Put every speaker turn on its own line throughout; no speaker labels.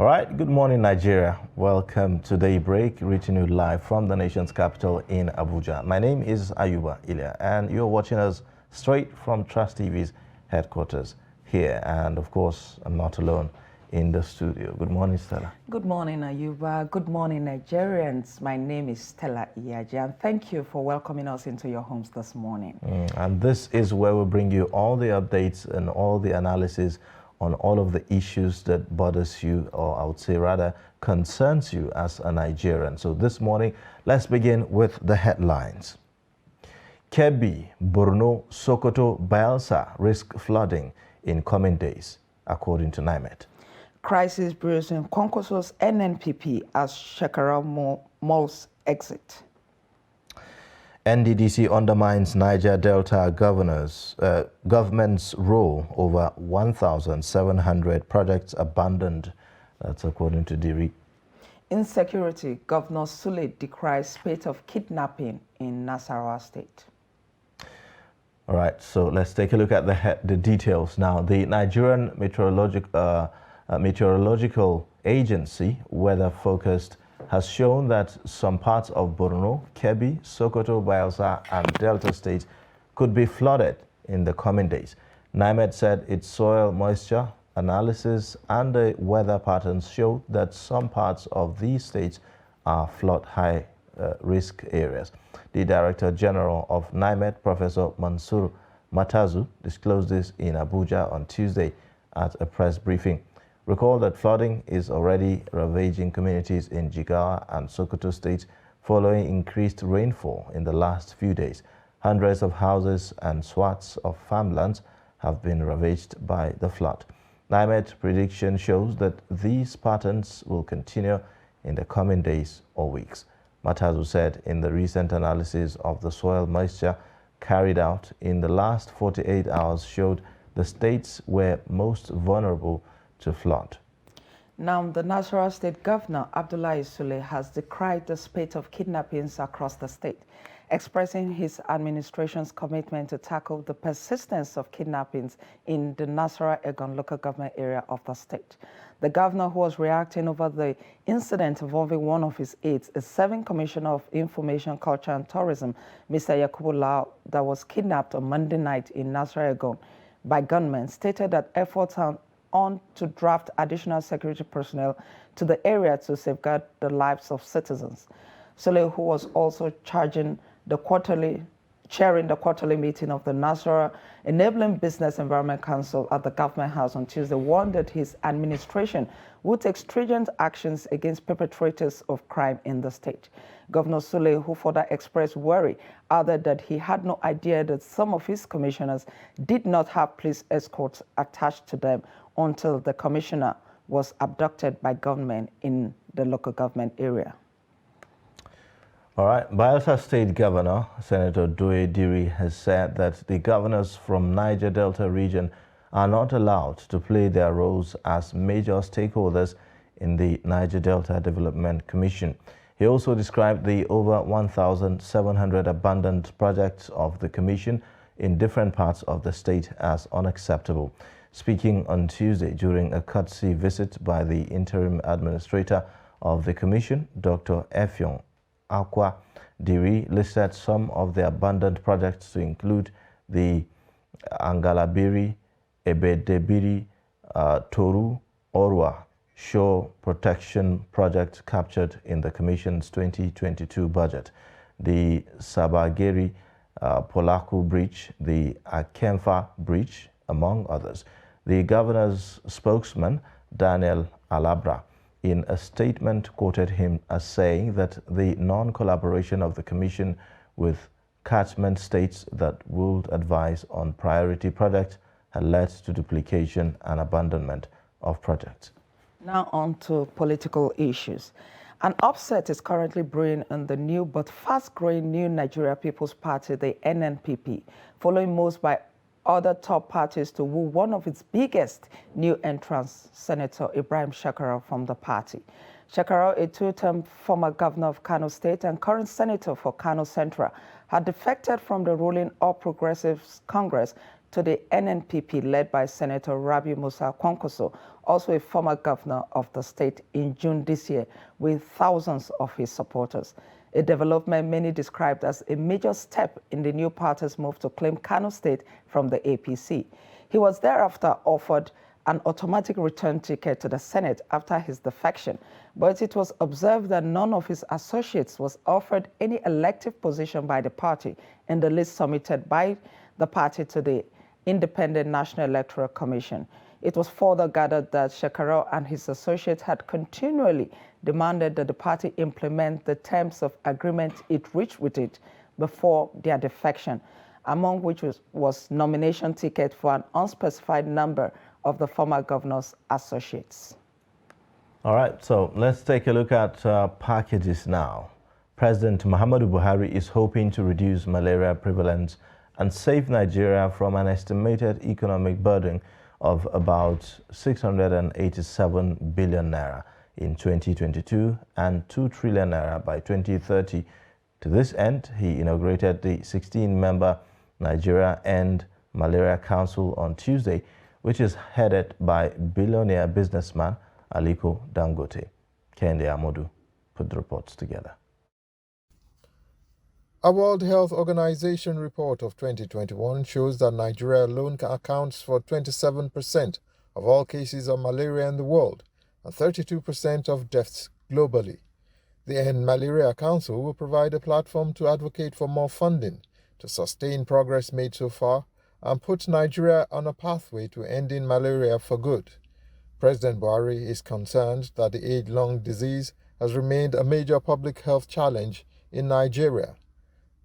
All right, good morning, Nigeria. Welcome to Daybreak, reaching you live from the nation's capital in Abuja. My name is Ayuba Ilya, and you're watching us straight from Trust TV's headquarters here. And of course, I'm not alone in the studio. Good morning, Stella.
Good morning, Ayuba. Good morning, Nigerians. My name is Stella Iyaji, and thank you for welcoming us into your homes this morning.
And this is where we bring you all the updates and all the analysis on all of the issues that bothers you, or I would say rather concerns you as a Nigerian. So this morning, let's begin with the headlines. Kebbi, Borno, Sokoto, Bayelsa risk flooding in coming days, according to NIMET.
Crisis brews in Konkoso's NNPP as Shekarau malls exit.
NDDC undermines Niger Delta government's role over 1,700 projects abandoned. That's according to Daybreak.
Insecurity, Governor Sule decries spate of kidnapping in Nasarawa State.
All right, so let's take a look at the details now. The Nigerian Meteorological Agency, weather-focused, has shown that some parts of Borno, Kebbi, Sokoto, Bayelsa, and Delta states could be flooded in the coming days. NIMET said its soil moisture analysis and the weather patterns show that some parts of these states are flood high risk areas. The Director General of NIMET, Professor Mansour Matazu, disclosed this in Abuja on Tuesday at a press briefing. Recall that flooding is already ravaging communities in Jigawa and Sokoto states following increased rainfall in the last few days. Hundreds of houses and swaths of farmlands have been ravaged by the flood. NIMET prediction shows that these patterns will continue in the coming days or weeks. Matazu said in the recent analysis of the soil moisture carried out in the last 48 hours showed the states were most vulnerable to flood.
Now, the Nasarawa State Governor, Abdullahi Sule, has decried the spate of kidnappings across the state, expressing his administration's commitment to tackle the persistence of kidnappings in the Nasarawa-Egon local government area of the state. The governor, who was reacting over the incident involving one of his aides, a serving commissioner of Information, Culture and Tourism, Mr. Yakubu Lau, that was kidnapped on Monday night in Nasarawa-Egon by gunmen, stated that efforts are on to draft additional security personnel to the area to safeguard the lives of citizens. Sule, who was also chairing the quarterly meeting of the Nasarawa Enabling Business Environment Council at the Government House on Tuesday, warned that his administration would take stringent actions against perpetrators of crime in the state. Governor Sule, who further expressed worry, added that he had no idea that some of his commissioners did not have police escorts attached to them until the commissioner was abducted by gunmen in the local government area.
All right, Bayelsa State Governor, Senator Doye Diri, has said that the governors from Niger Delta region are not allowed to play their roles as major stakeholders in the Niger Delta Development Commission. He also described the over 1,700 abandoned projects of the commission in different parts of the state as unacceptable. Speaking on Tuesday during a courtesy visit by the interim administrator of the commission, Dr. Effiong Akwa, Diri listed some of the abandoned projects to include the Angalabiri, Ebedebiri, Toru, Orwa Shore Protection Project captured in the Commission's 2022 budget, the Sabageri Polaku Bridge, the Akemfa Bridge, among others. The governor's spokesman, Daniel Alabra, in a statement quoted him as saying that the non-collaboration of the Commission with catchment states that would advise on priority projects had led to duplication and abandonment of projects.
Now on to political issues. An upset is currently brewing in the new but fast-growing New Nigeria People's Party, the NNPP, following moves by other top parties to woo one of its biggest new entrants, Senator Ibrahim Shekarau, from the party. Shekarau, a two-term former governor of Kano State and current senator for Kano Central, had defected from the ruling All Progressives Congress to the NNPP led by Senator Rabi Musa Kwankwaso, also a former governor of the state, in June this year with thousands of his supporters. A development many described as a major step in the new party's move to claim Kano State from the APC. He was thereafter offered an automatic return ticket to the Senate after his defection, but it was observed that none of his associates was offered any elective position by the party in the list submitted by the party to the Independent National Electoral Commission. It was further gathered that Shekarau and his associates had continually demanded that the party implement the terms of agreement it reached with it before their defection, among which was nomination ticket for an unspecified number of the former governor's associates.
All right, so let's take a look at packages now. President Muhammadu Buhari is hoping to reduce malaria prevalence and save Nigeria from an estimated economic burden of about 687 billion naira in 2022 and 2 trillion naira by 2030. To this end, he inaugurated the 16-member Nigeria End Malaria Council on Tuesday, which is headed by billionaire businessman Aliko Dangote. Kende Amodu put the reports together.
A World Health Organization report of 2021 shows that Nigeria alone accounts for 27% of all cases of malaria in the world and 32% of deaths globally. The End Malaria Council will provide a platform to advocate for more funding to sustain progress made so far and put Nigeria on a pathway to ending malaria for good. President Buhari is concerned that the age-long disease has remained a major public health challenge in Nigeria.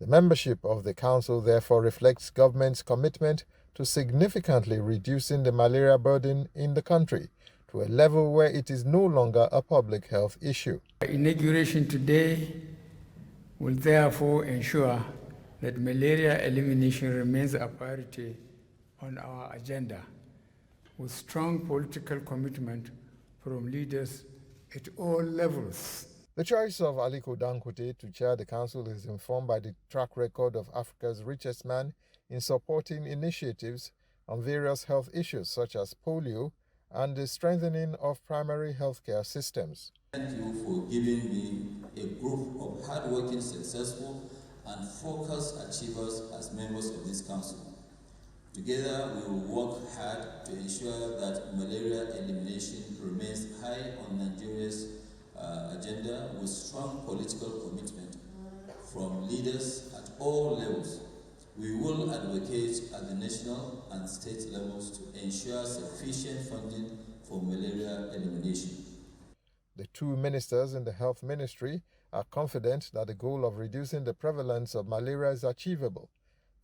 The membership of the council therefore reflects government's commitment to significantly reducing the malaria burden in the country to a level where it is no longer a public health issue.
Inauguration today will therefore ensure that malaria elimination remains a priority on our agenda, with strong political commitment from leaders at all levels.
The choice of Aliko Dangote to chair the council is informed by the track record of Africa's richest man in supporting initiatives on various health issues such as polio and the strengthening of primary healthcare systems.
Thank you for giving me a group of hardworking, successful, and focused achievers as members of this council. Together, we will work hard to ensure that malaria elimination remains high on Nigeria's agenda with strong political commitment from leaders at all levels. We will advocate at the national and state levels to ensure sufficient funding for malaria elimination.
The two ministers in the health ministry are confident that the goal of reducing the prevalence of malaria is achievable.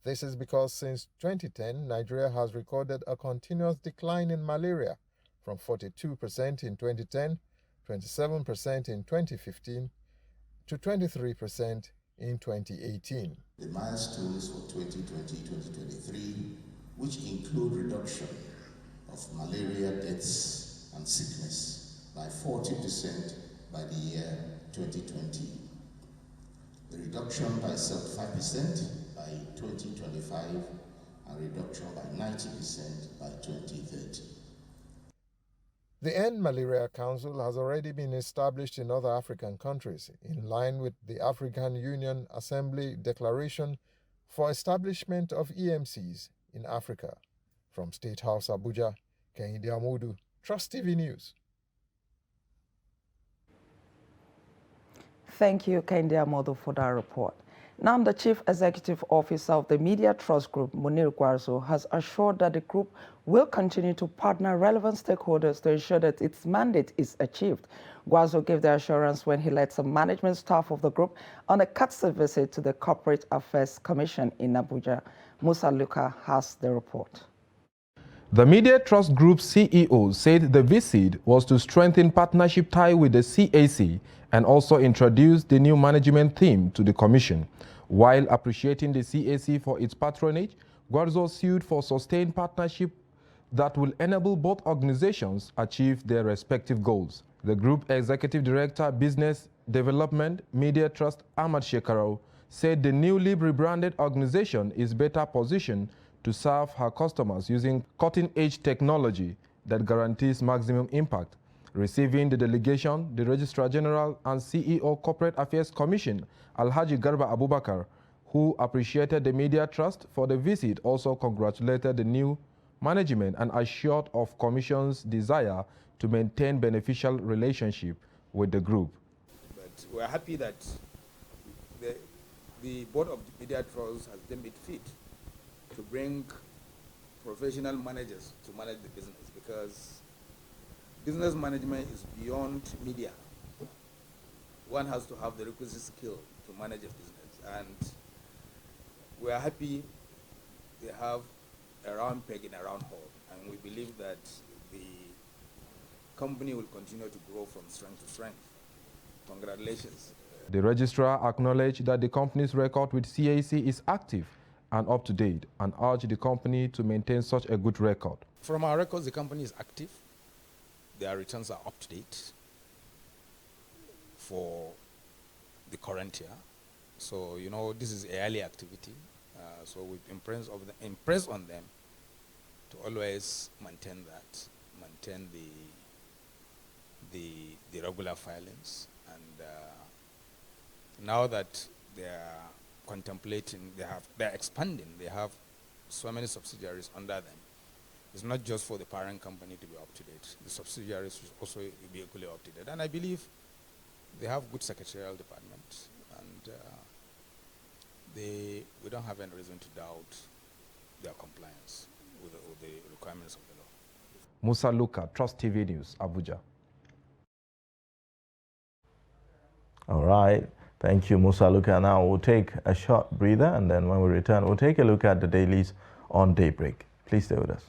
This is because since 2010, Nigeria has recorded a continuous decline in malaria from 42% in 2010, 27% in 2015, to 23% in 2018.
The milestones for 2020-2023, which include reduction of malaria deaths and sickness by 40% by the year 2020. The reduction by 75% by 2025 and reduction by 90% by 2030.
The End Malaria Council has already been established in other African countries in line with the African Union Assembly Declaration for Establishment of EMCs in Africa. From State House, Abuja, Kehinde Amodu, Trust TV News.
Thank you, Kehinde Amodu, for that report. Now, the Chief Executive Officer of the Media Trust Group, Munir Gwarzo, has assured that the group will continue to partner relevant stakeholders to ensure that its mandate is achieved. Gwarzo gave the assurance when he led some management staff of the group on a courtesy visit to the Corporate Affairs Commission in Abuja. Musa Luka has the report.
The Media Trust Group CEO said the visit was to strengthen partnership tie with the CAC and also introduce the new management theme to the Commission. While appreciating the CAC for its patronage, Gwarzo sued for sustained partnership that will enable both organizations achieve their respective goals. The Group Executive Director, Business Development, Media Trust, Ahmad Shekarau, said the newly rebranded organization is better positioned to serve her customers using cutting-edge technology that guarantees maximum impact. Receiving the delegation, the Registrar General and CEO Corporate Affairs Commission, Alhaji Garba Abubakar, who appreciated the media trust for the visit, also congratulated the new management and assured of Commission's desire to maintain beneficial relationship with the group.
But we are happy that the Board of Media Trust has deemed it fit to bring professional managers to manage the business, because business management is beyond media. One has to have the requisite skill to manage a business, and we are happy they have a round peg in a round hole, and we believe that the company will continue to grow from strength to strength. Congratulations.
The registrar acknowledged that the company's record with CAC is active and up to date and urged the company to maintain such a good record.
From our records, the company is active. Their returns are up to date for the current year. So, you know, this is early activity. So we've impressed on them to always maintain that, maintain the regular filings. And now that they are contemplating, they're expanding, they have so many subsidiaries under them. It's not just for the parent company to be up to date. The subsidiaries should also be equally up to date. And I believe they have good secretarial department, and we don't have any reason to doubt their compliance with the requirements of the law.
Musa Luka, Trust TV News, Abuja.
All right. Thank you, Musa Luka. Now we'll take a short breather, and then when we return, we'll take a look at the dailies on Daybreak. Please stay with us.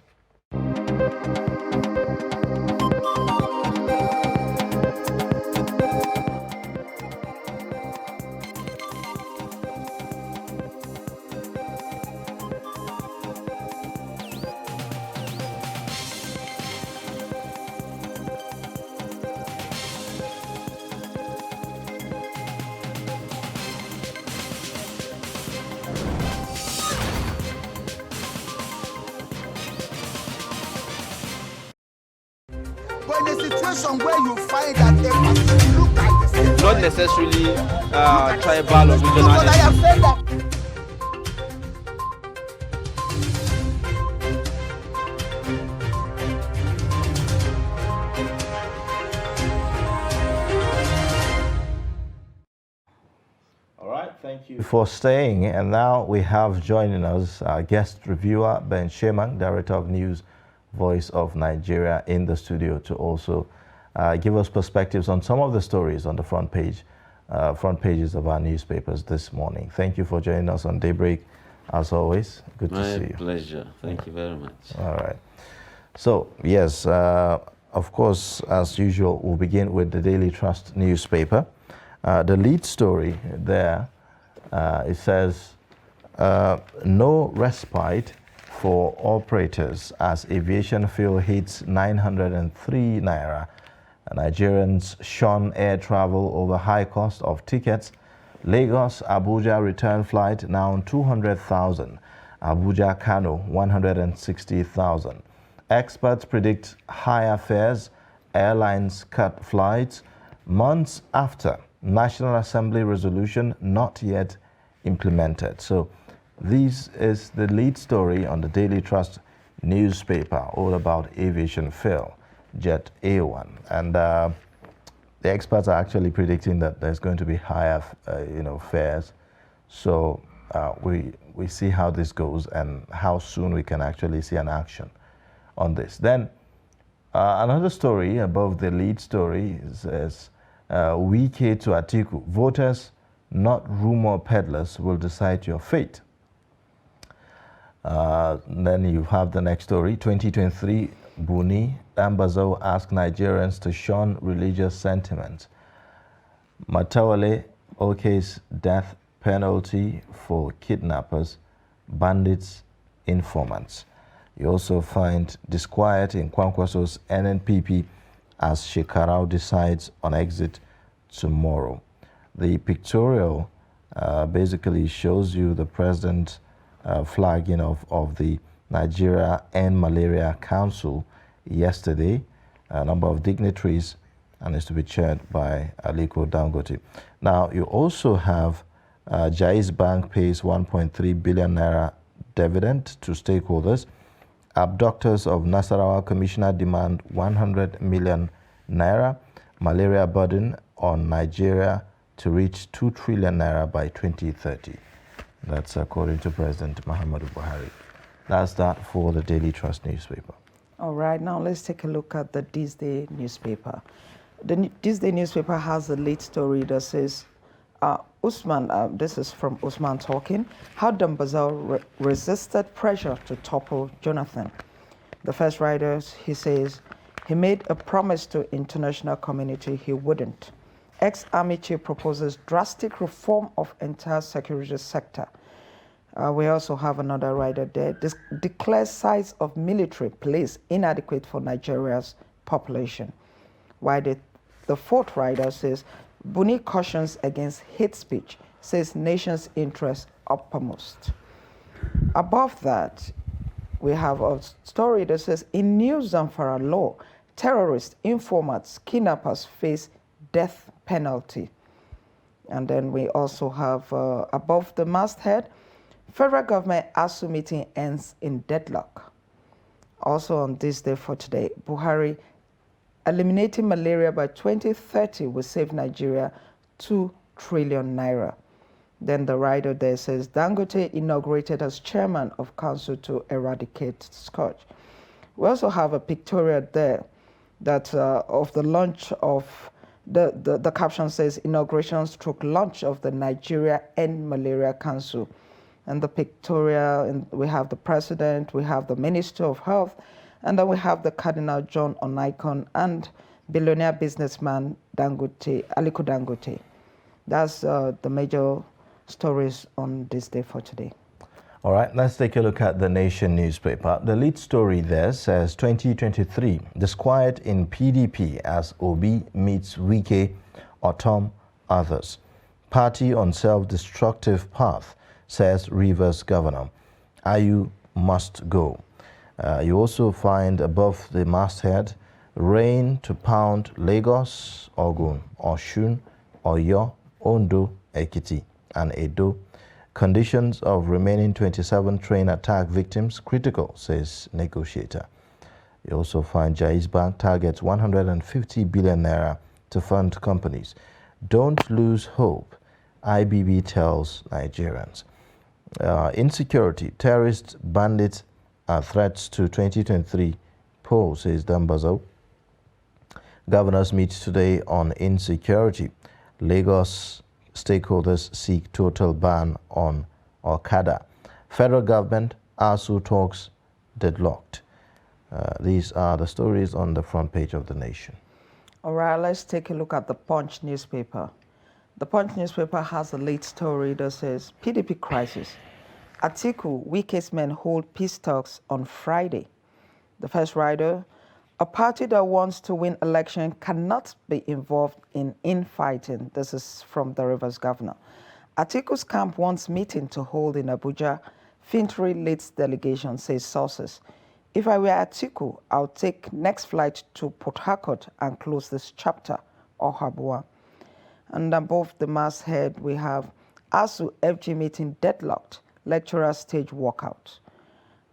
But in a situation where you find that a person look like the same,
not necessarily tribal or regional.
I have said that.
All right, thank you for staying. And now we have joining us our guest reviewer, Ben Shemang, Director of News, Voice of Nigeria, in the studio to also give us perspectives on some of the stories on the front pages of our newspapers this morning. Thank you for joining us on Daybreak, as always. Good to see you.
My pleasure. Thank you very much.
All right. So, yes, of course, as usual, we'll begin with the Daily Trust newspaper. The lead story there, it says, no respite for operators as aviation fuel hits 903 naira. Nigerians shun air travel over high cost of tickets. Lagos Abuja return flight now 200,000. Abuja Kano 160,000. Experts predict higher fares. Airlines cut flights months after National Assembly resolution not yet implemented. So this is the lead story on the Daily Trust newspaper, all about aviation fuel, Jet A1. And the experts are actually predicting that there's going to be higher, fares. So we see how this goes and how soon we can actually see an action on this. Then another story above the lead story says, Wike to Atiku, voters, not rumor peddlers, will decide your fate. Then you have the next story, 2023, Buni, Ambazo ask Nigerians to shun religious sentiments. Matawale okays death penalty for kidnappers, bandits, informants. You also find disquiet in Kwankwaso's NNPP as Shekarau decides on exit tomorrow. The pictorial basically shows you the president flagging of the Nigeria End Malaria Council yesterday. A number of dignitaries, and is to be chaired by Aliko Dangote. Now, you also have Jaiz Bank pays 1.3 billion naira dividend to stakeholders. Abductors of Nasarawa Commissioner demand 100 million naira. Malaria burden on Nigeria to reach 2 trillion naira by 2030. That's according to President Muhammadu Buhari. That's that for the Daily Trust newspaper.
All right, now let's take a look at the This Day newspaper. The This Day newspaper has a lead story that says, Usman, this is from Usman talking, how Dambazao resisted pressure to topple Jonathan. The first writer, he says, he made a promise to international community he wouldn't. Ex-army chief proposes drastic reform of entire security sector. We also have another writer there. This declares size of military police inadequate for Nigeria's population. While the fourth writer says, Buni cautions against hate speech, says nation's interest uppermost. Above that, we have a story that says, in new Zamfara law, terrorists, informants, kidnappers face death penalty. And then we also have above the masthead, federal government ASU meeting ends in deadlock. Also on This Day for today, Buhari, eliminating malaria by 2030 will save Nigeria 2 trillion naira. Then the writer there says, Dangote inaugurated as chairman of council to eradicate scourge. We also have a pictorial there that of the launch of, the caption says, inauguration stroke launch of the Nigeria End Malaria Council. And the pictorial, and we have the president, we have the Minister of Health, and then we have the Cardinal John Onaikon and billionaire businessman Dangote, Aliko Dangote. That's the major stories on This Day for today.
All right, let's take a look at the Nation newspaper. The lead story there says 2023, disquiet in PDP as Obi meets Wike, Otom, others. Party on self-destructive path, says Rivers Governor. Ayu must go. You also find above the masthead, rain to pound Lagos, Ogun, Oshun, Oyo, Ondo, Ekiti, and Edo. Conditions of remaining 27 train attack victims critical, says negotiator. You also find Jaiz Bank targets 150 billion naira to fund companies. Don't lose hope, IBB tells Nigerians. Insecurity, terrorists, bandits are threats to 2023 poll, says Dambazo. Governors meet today on insecurity. Lagos stakeholders seek total ban on Okada. Federal government, ASU talks deadlocked. These are the stories on the front page of the Nation.
All right, let's take a look at the Punch newspaper. The Punch newspaper has a late story that says, PDP crisis. Atiku, Wike's men hold peace talks on Friday. The first writer, a party that wants to win election cannot be involved in infighting. This is from the Rivers Governor. Atiku's camp wants meeting to hold in Abuja. Fintry leads delegation, says sources. If I were Atiku, I'll take next flight to Port Harcourt and close this chapter, or Habua. And above the masthead, we have ASU FG meeting deadlocked, lecturer stage walkout.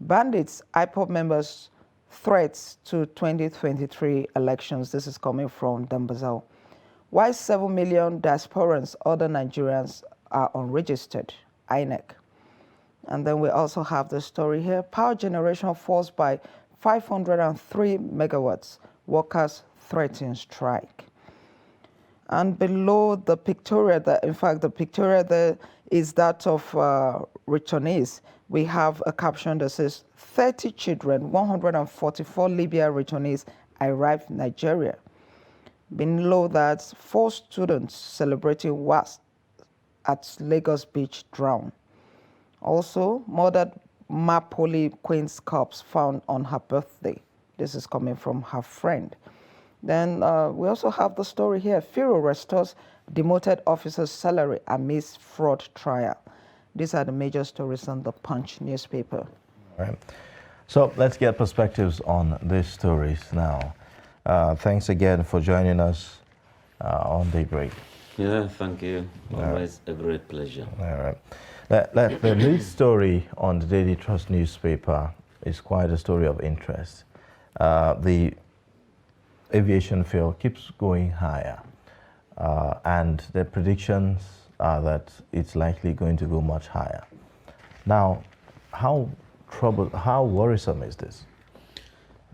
Bandits, IPOB members, threats to 2023 elections. This is coming from Dambazao. Why 7 million diasporans, other Nigerians, are unregistered, INEC. And then we also have the story here. Power generation falls by 503 megawatts. Workers threaten strike. And below the pictorial, in fact, the pictorial there is that of returnees. We have a caption that says, 30 children, 144 Libya returnees arrived in Nigeria. Below that, 4 students celebrating WAS at Lagos Beach drown. Also, murdered Mapoli Queen's corpse found on her birthday. This is coming from her friend. Then we also have the story here. Firo restores demoted officer's salary amidst fraud trial. These are the major stories on the Punch newspaper.
All right. So let's get perspectives on these stories now. Thanks again for joining us on Daybreak.
Yeah, thank you. Always a great pleasure.
All right. The lead story on the Daily Trust newspaper is quite a story of interest. The aviation fuel keeps going higher, and the predictions are that it's likely going to go much higher. Now, how worrisome is this?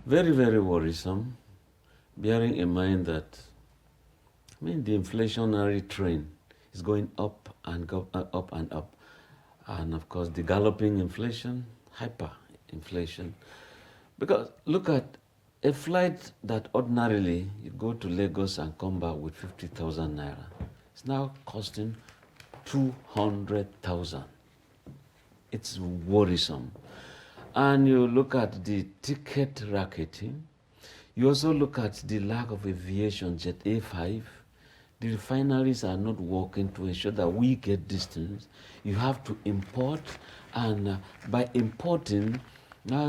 Very, very worrisome, bearing in mind that, the inflationary trend is going up and up and up. And of course, the galloping inflation, hyperinflation. Because look at a flight that ordinarily you go to Lagos and come back with 50,000 naira. It's now costing 200,000. It's worrisome. And you look at the ticket racketing. You also look at the lack of aviation, Jet A5. The refineries are not working to ensure that we get distance. You have to import, and by importing,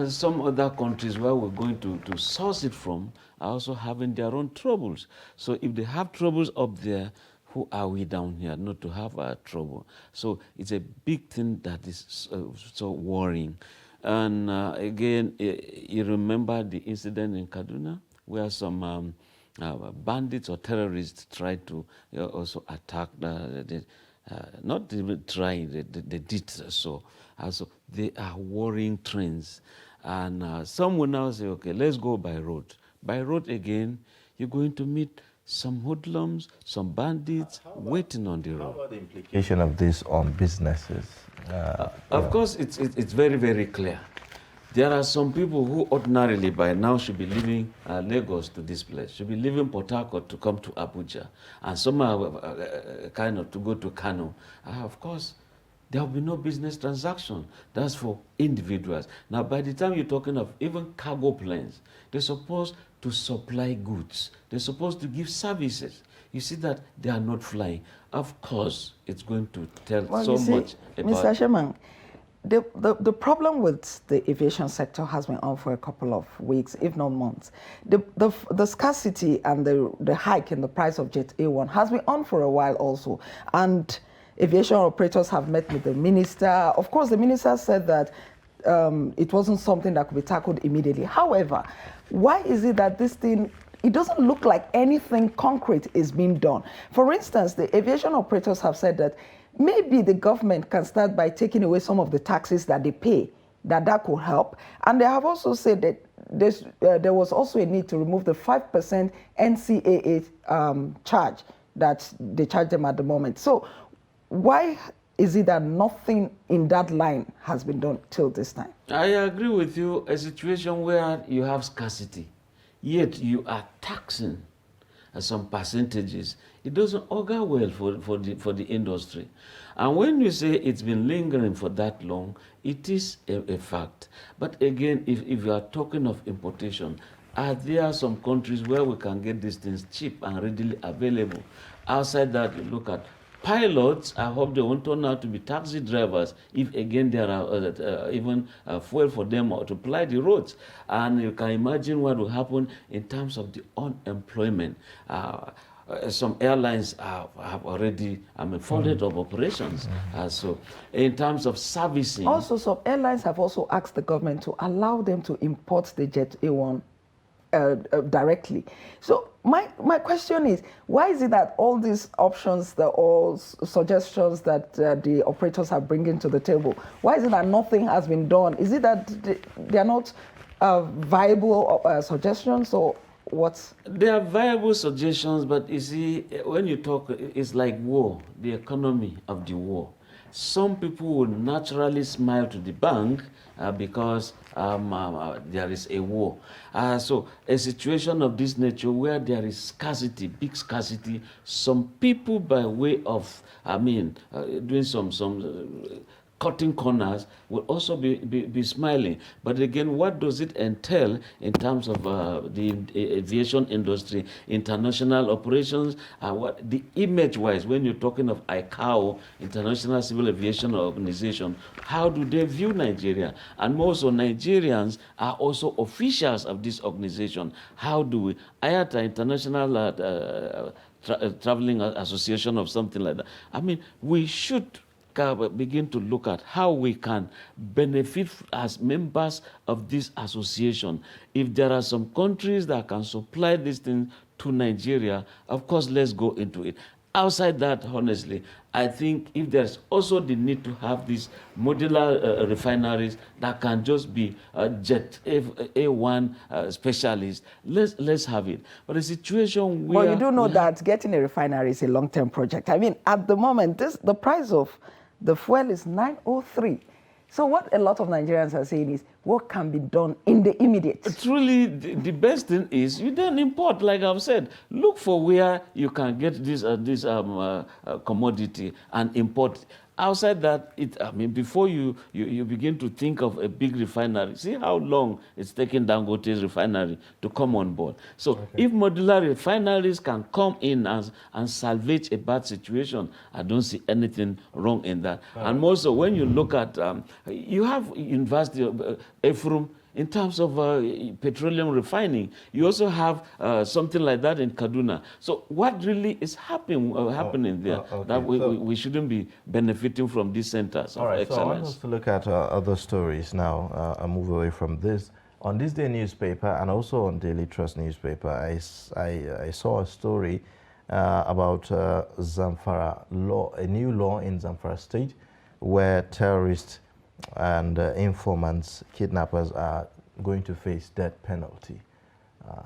some other countries where we're going to source it from are also having their own troubles. So if they have troubles up there, who are we down here not to have trouble? So it's a big thing that is so worrying. And again, you remember the incident in Kaduna where some bandits or terrorists tried to also attack not even trying, they did so. Also, they are worrying trends. And some will now say, okay, let's go by road. By road again, you're going to meet some hoodlums, some bandits waiting on the road.
What about the implication of this on businesses?
Of course, it's very, very clear. There are some people who ordinarily by now should be leaving Lagos to this place, should be leaving Port Harcourt to come to Abuja, and some are kind of to go to Kano. Of course, there will be no business transaction. That's for individuals. Now, by the time you're talking of even cargo planes, they're supposed to supply goods. They're supposed to give services. You see that they are not flying. Of course, it's going to tell much about...
Mr. Sherman, the problem with the aviation sector has been on for a couple of weeks, if not months. The scarcity and the hike in the price of Jet A1 has been on for a while also. And aviation operators have met with the minister. Of course, the minister said that it wasn't something that could be tackled immediately. However, why is it that this thing, it doesn't look like anything concrete is being done? For instance, the aviation operators have said that maybe the government can start by taking away some of the taxes that they pay, that could help. And they have also said that there was also a need to remove the 5% NCAA charge that they charge them at the moment. So why is it that nothing in that line has been done till this time?
I agree with you. A situation where you have scarcity, yet you are taxing some percentages, it doesn't augur well for the industry. And when you say it's been lingering for that long, it is a fact. But again, if you are talking of importation, are there some countries where we can get these things cheap and readily available? Outside that, you look at pilots. I hope they won't turn out to be taxi drivers if, again, there are even fuel for them to ply the roads. And you can imagine what will happen in terms of the unemployment. Some airlines have already folded up operations. So in terms of servicing...
Also, some airlines have also asked the government to allow them to import the Jet A1 directly. So my question is, why is it that all these options, all suggestions that the operators are bringing to the table, why is it that nothing has been done? Is it that they are not viable suggestions, or what?
They are viable suggestions, but you see, when you talk, it's like war, the economy of the war. Some people will naturally smile to the bank because there is a war. So a situation of this nature where there is scarcity, big scarcity, some people by way of, doing some cutting corners will also be smiling. But again, what does it entail in terms of the aviation industry, international operations, what the image-wise, when you're talking of ICAO, International Civil Aviation Organization, how do they view Nigeria? And most of Nigerians are also officials of this organization. How do we, IATA, International Traveling Association or something like that. I mean, we should begin to look at how we can benefit as members of this association. If there are some countries that can supply this thing to Nigeria, of course, let's go into it. Outside that, honestly, I think if there's also the need to have these modular refineries that can just be Jet A1 specialists, let's have it. But a situation where...
Well, you do know that getting a refinery is a long-term project. I mean, at the moment, the price of the fuel is 903. So what a lot of Nigerians are saying is, what can be done in the immediate?
Truly, the best thing is you then import, like I've said. Look for where you can get this commodity and import. Outside that, I mean, before you begin to think of a big refinery, see how long it's taken Dangote's refinery to come on board. So if modular refineries can come in and salvage a bad situation, I don't see anything wrong in that. And more so, when you look at, you have University of Ephraim, in terms of petroleum refining, you also have something like that in Kaduna. So what really is happening there that we shouldn't be benefiting from these centers of excellence?
So I want us to look at other stories now and move away from this. On This Day newspaper and also on Daily Trust newspaper, I saw a story about Zamfara law, a new law in Zamfara state where terrorists and informants, kidnappers are going to face death penalty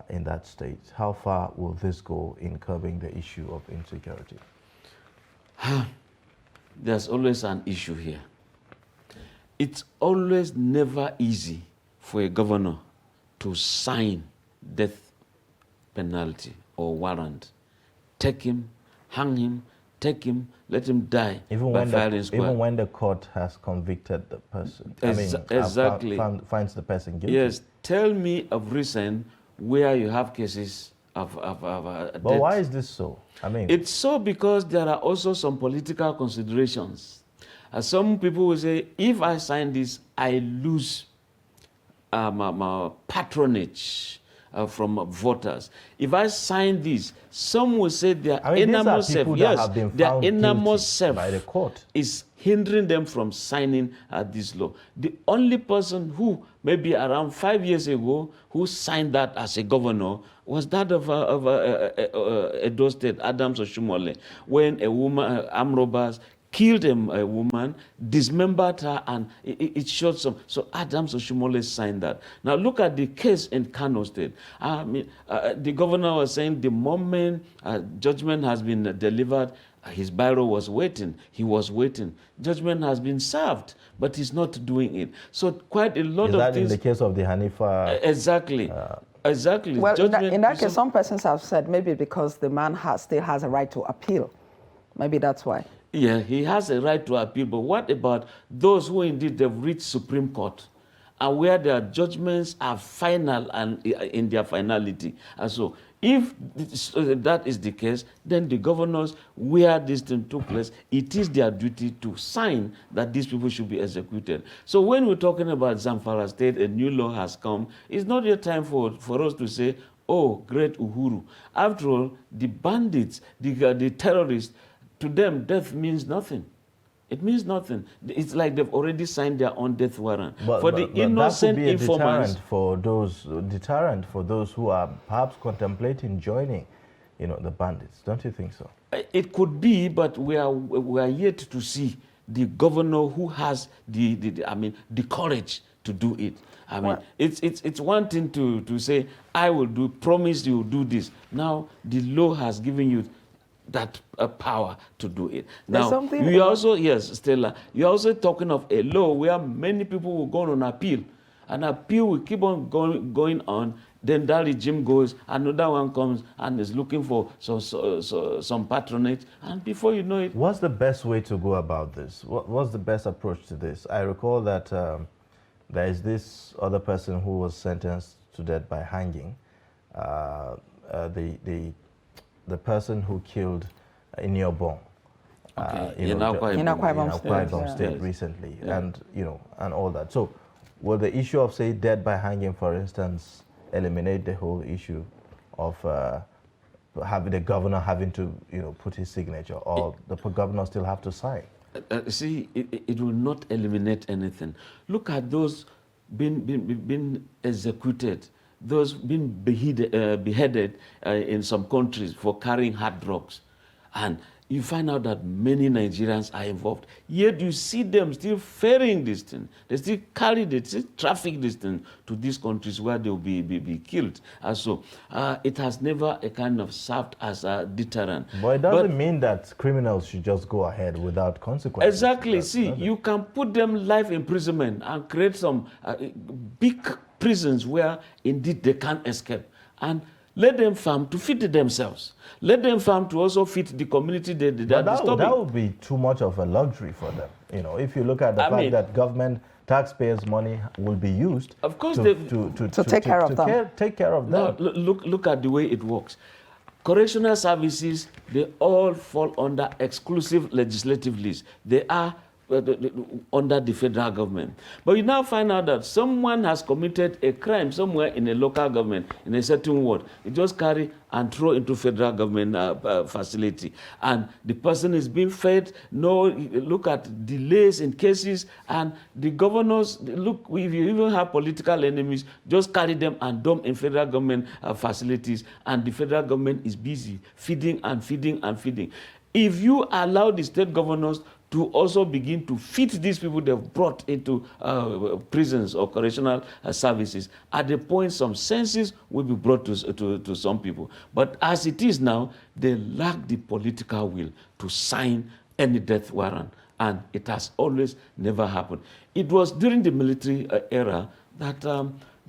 in that state. How far will this go in curbing the issue of insecurity?
There's always an issue here. It's always never easy for a governor to sign death penalty or warrant. Take him, hang him, take him, let him die by firing squad.
Even when the court has convicted the person.
Exactly.
Finds the person guilty.
Yes. Tell me of recent where you have cases of
But
death.
why is this so? I mean,
it's so because there are also some political considerations. Some people will say, if I sign this, I lose my patronage from voters. If I sign this, some will say their enormous self, their enormous self
by the court
is hindering them from signing this law. The only person who, maybe around 5 years ago, who signed that as a governor was that of Edo State, Adams Oshumole, when a woman, armed robbers, killed a woman, dismembered her, and it showed some. So Adams Oshumole signed that. Now look at the case in Kano State. I mean, the governor was saying the moment judgment has been delivered, his biro was waiting. He was waiting. Judgment has been served, but he's not doing it. So quite a lot of things.
Is that in the case of the Hanifa?
Exactly. Exactly.
Well, in that case, some persons have said maybe because the man still has a right to appeal. Maybe that's why.
Yeah, he has a right to appeal, but what about those who indeed have reached Supreme Court and where their judgments are final and in their finality? And so if that is the case, then the governors, where this thing took place, it is their duty to sign that these people should be executed. So when we're talking about Zamfara State, a new law has come, it's not yet time for us to say, oh, great Uhuru. After all, the bandits, the terrorists, to them, death means nothing. It means nothing. It's like they've already signed their own death warrant. For the innocent informants,
deterrent for those who are perhaps contemplating joining, the bandits. Don't you think so?
It could be, but we are yet to see the governor who has the courage to do it. I mean, it's one thing to say, I will promise you will do this. Now the law has given you that power to do it. Now, you also, yes, Stella, you're also talking of a law where many people will go on appeal. An appeal will keep on going on. Then that regime goes, another one comes and is looking for some patronage, and before you know it.
What's the best way to go about this? What's the best approach to this? I recall that there is this other person who was sentenced to death by hanging. The person who killed Inyobong.
In Akwa
Ibom State recently, and and all that. So, will the issue of, say, death by hanging, for instance, eliminate the whole issue of having the governor having to put his signature, or the governor still have to sign?
See, it will not eliminate anything. Look at those being executed, those being beheaded in some countries for carrying hard drugs, and you find out that many Nigerians are involved. Yet you see them still ferrying this thing. They still carry this, still traffic this thing to these countries where they will be killed. And so it has never a kind of served as a deterrent.
But it doesn't mean that criminals should just go ahead without consequences.
Exactly. See, you can put them life imprisonment and create some big prisons where indeed they can't escape. And let them farm to feed themselves. Let them farm to also feed the community they are disturbing.
That would be too much of a luxury for them. If you look at the fact that government taxpayers' money will be used,
of course,
to take care of them.
Take care of them.
No, look at the way it works. Correctional services, they all fall under exclusive legislative list. They are under the federal government. But you now find out that someone has committed a crime somewhere in a local government, in a certain ward. You just carry and throw into federal government facility. And the person is being fed. Look at delays in cases. And the governors, look, if you even have political enemies, just carry them and dump in federal government facilities. And the federal government is busy feeding and feeding and feeding. If you allow the state governors to also begin to feed these people they've brought into prisons or correctional services, at the point some senses will be brought to some people. But as it is now, they lack the political will to sign any death warrant, and it has always never happened. It was during the military era that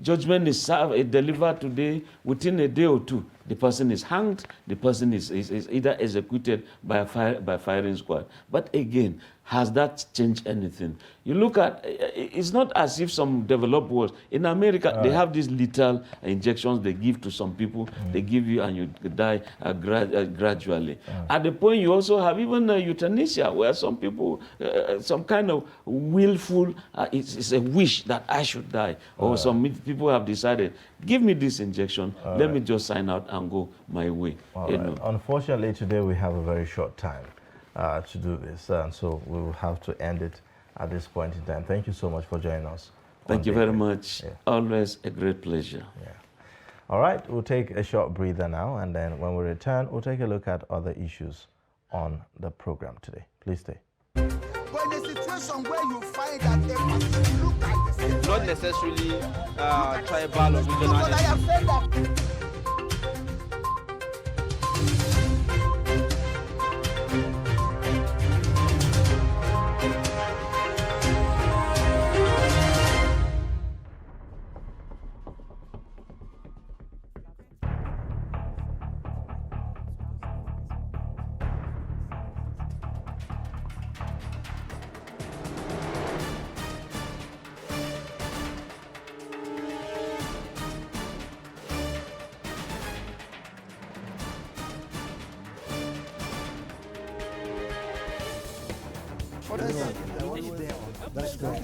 judgment is delivered today. Within a day or two, the person is hanged, the person is either executed by a firing squad. But again, has that changed anything? You look at, it's not as if some developed world. In America, they have these lethal injections they give to some people. They give you and you die gradually. At the point, you also have even euthanasia, where some people, some kind of willful, it's a wish that I should die. Or some people have decided, give me this injection, let me just sign out and go my way.
Unfortunately, today we have a very short time to do this, and so we will have to end it at this point in time. Thank you so much for joining us.
Thank you very much. Yeah. Always a great pleasure.
Yeah. All right, we'll take a short breather now, and then when we return, we'll take a look at other issues on the program today. Please stay.
But in a situation where you find that a person look like the same,
not necessarily tribal or regional.
but I have said that.
That's great.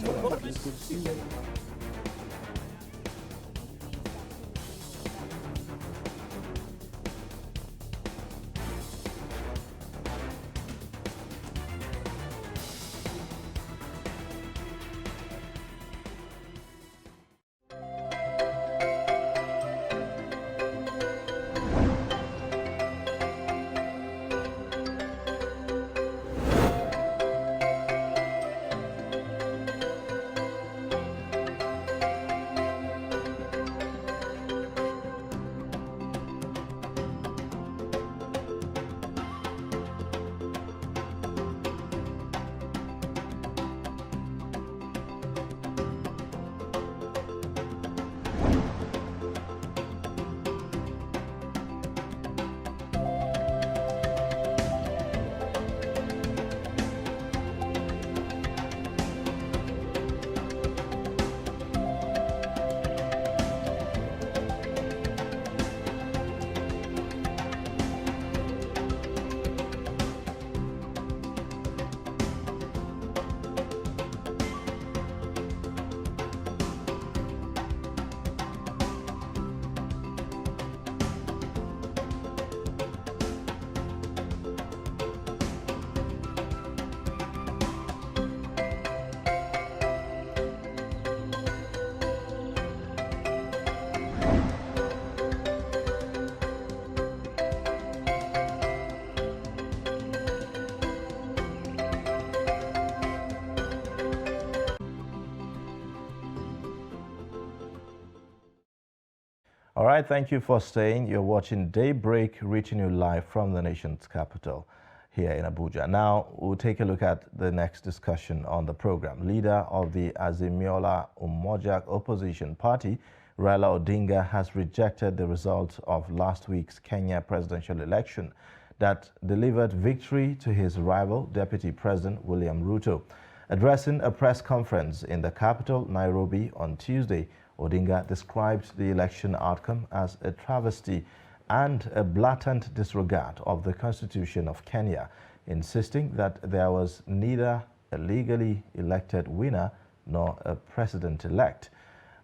All right, thank you for staying. You're watching Daybreak, reaching you live from the nation's capital here in Abuja. Now, we'll take a look at the next discussion on the program. Leader of the Azimiola Umojak opposition party, Raila Odinga, has rejected the results of last week's Kenya presidential election that delivered victory to his rival, Deputy President William Ruto. Addressing a press conference in the capital, Nairobi, on Tuesday, Odinga described the election outcome as a travesty and a blatant disregard of the Constitution of Kenya, insisting that there was neither a legally elected winner nor a president-elect.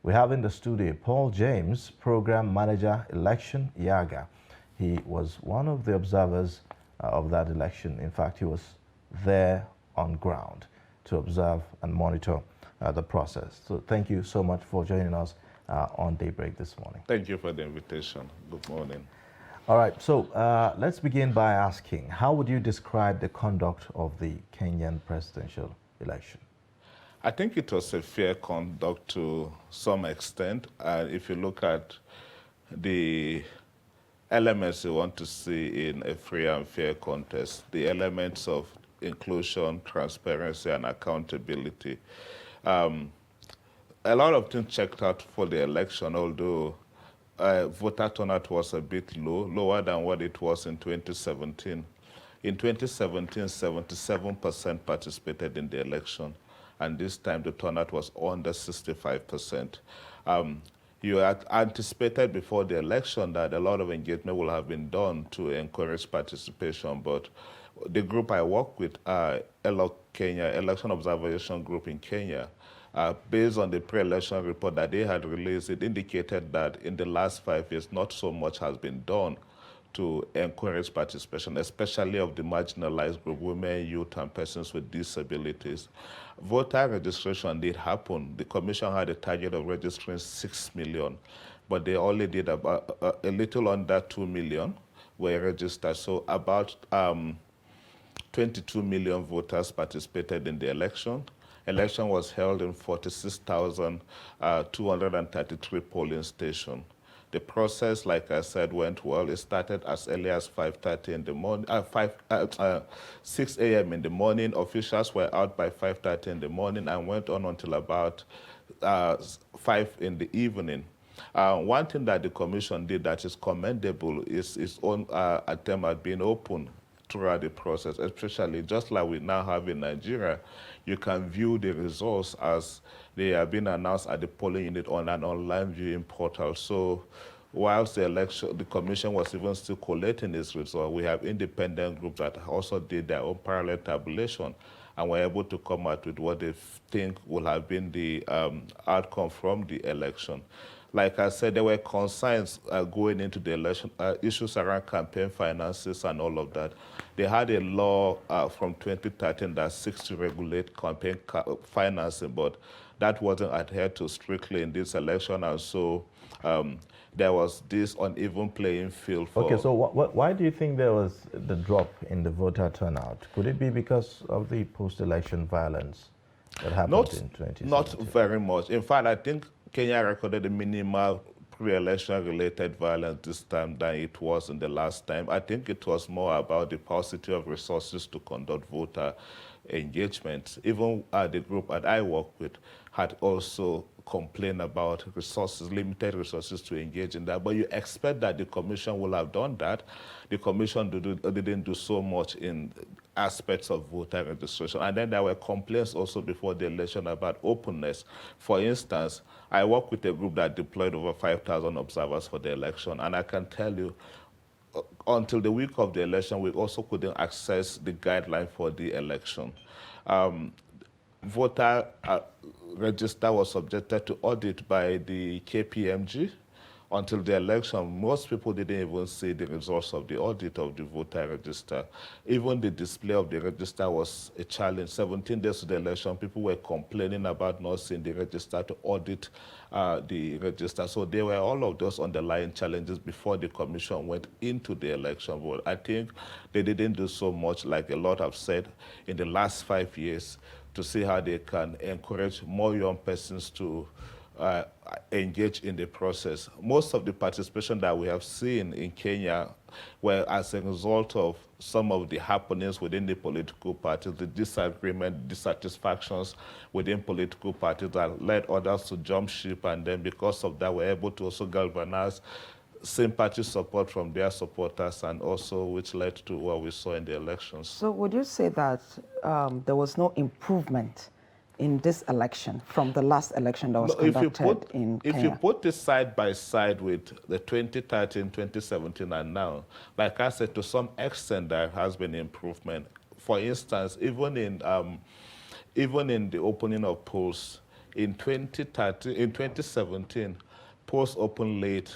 We have in the studio Paul James, Program Manager, Election, Yaga. He was one of the observers of that election. In fact, he was there on ground to observe and monitor the process. So thank you so much for joining us on Daybreak this morning.
Thank you for the invitation. Good morning.
All right, so let's begin by asking, how would you describe the conduct of the Kenyan presidential election?
I think it was a fair conduct to some extent. If you look at the elements you want to see in a free and fair contest, the elements of inclusion, transparency, and accountability. A lot of things checked out for the election, although voter turnout was a bit lower than what it was in 2017. In 2017, 77% participated in the election, and this time the turnout was under 65%. You had anticipated before the election that a lot of engagement will have been done to encourage participation, but the group I work with, ELO Kenya, Election Observation Group in Kenya, based on the pre-election report that they had released, it indicated that in the last 5 years, not so much has been done to encourage participation, especially of the marginalized group, women, youth, and persons with disabilities. Voter registration did happen. The commission had a target of registering 6 million, but they only did about a little under 2 million were registered. So about 22 million voters participated in the election. Election was held in 46,233 polling stations. The process, like I said, went well. It started as early as 5:30 in the morning, 6 a.m. in the morning. Officials were out by 5:30 in the morning and went on until about 5 in the evening. One thing that the commission did that is commendable is its own attempt at being open throughout the process, especially just like we now have in Nigeria. You can view the results as they have been announced at the polling unit on an online viewing portal. So whilst the commission was even still collating its results, we have independent groups that also did their own parallel tabulation and were able to come out with what they think will have been the outcome from the election. Like I said, there were concerns going into the election, issues around campaign finances and all of that. They had a law from 2013 that seeks to regulate campaign financing, but that wasn't adhered to strictly in this election, and so there was this uneven playing field for...
Okay, so why do you think there was the drop in the voter turnout? Could it be because of the post-election violence that happened in 2017?
Not very much. In fact, I think Kenya recorded a minimal pre-election related violence this time than it was in the last time. I think it was more about the paucity of resources to conduct voter engagement. Even the group that I work with had also complained about resources, limited resources to engage in that. But you expect that the commission will have done that. The commission didn't do so much in aspects of voter registration. And then there were complaints also before the election about openness. For instance, I work with a group that deployed over 5,000 observers for the election, and I can tell you, until the week of the election, we also couldn't access the guideline for the election. Voter register was subjected to audit by the KPMG. Until the election, most people didn't even see the results of the audit of the voter register. Even the display of the register was a challenge. 17 days to the election, people were complaining about not seeing the register to audit the register. So there were all of those underlying challenges before the commission went into the election. But I think they didn't do so much, like a lot have said, in the last 5 years to see how they can encourage more young persons to engage in the process. Most of the participation that we have seen in Kenya were as a result of some of the happenings within the political parties, the disagreement, dissatisfactions within political parties that led others to jump ship, and then because of that, we're able to also galvanize sympathy support from their supporters, and also which led to what we saw in the elections.
So would you say that there was no improvement in this election from the last election that was conducted in Kenya?
If you put this side by side with the 2013, 2017, and now, like I said, to some extent there has been improvement. For instance, even in the opening of polls in 2017, polls opened late.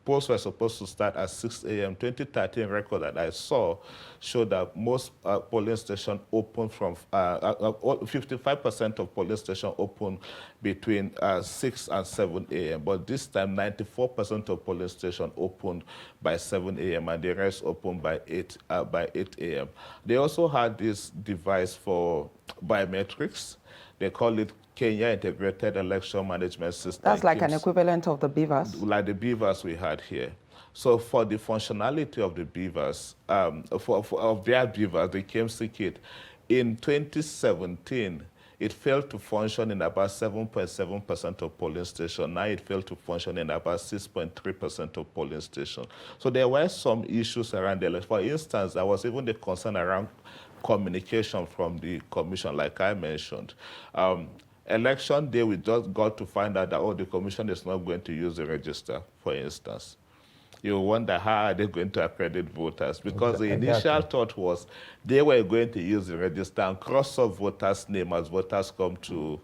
Polls were supposed to start at 6 a.m. 2013 record that I saw showed that most polling stations open from 55% of polling stations open between 6 and 7 a.m. But this time, 94% of polling stations opened by 7 a.m. and the rest opened by 8 a.m. They also had this device for biometrics. They call it Kenya Integrated Election Management System.
That's like an equivalent of the beavers?
Like the beavers we had here. So for the functionality of the beavers, of their beavers, the KMC kit, in 2017, it failed to function in about 7.7% of polling stations. Now it failed to function in about 6.3% of polling stations. So there were some issues around the election. For instance, there was even the concern around communication from the commission, like I mentioned. Election day, we just got to find out that, oh, the commission is not going to use the register, for instance. You wonder how are they going to accredit voters? Because the initial thought was they were going to use the register and cross off voters' name as voters come to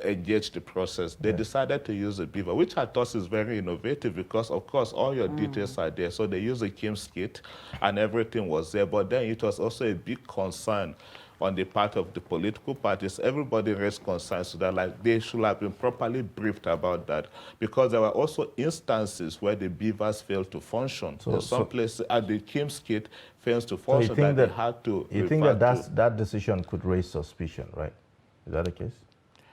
engage the process. They decided to use a beaver, which I thought is very innovative because, of course, all your details are there. So they used a KIMS kit and everything was there. But then it was also a big concern on the part of the political parties. Everybody raised concerns to that, like they should have been properly briefed about that, because there were also instances where the beavers failed to function. So, in some places, the KIMS kit fails to function, so they had to.
You think that decision could raise suspicion, right? Is that the case?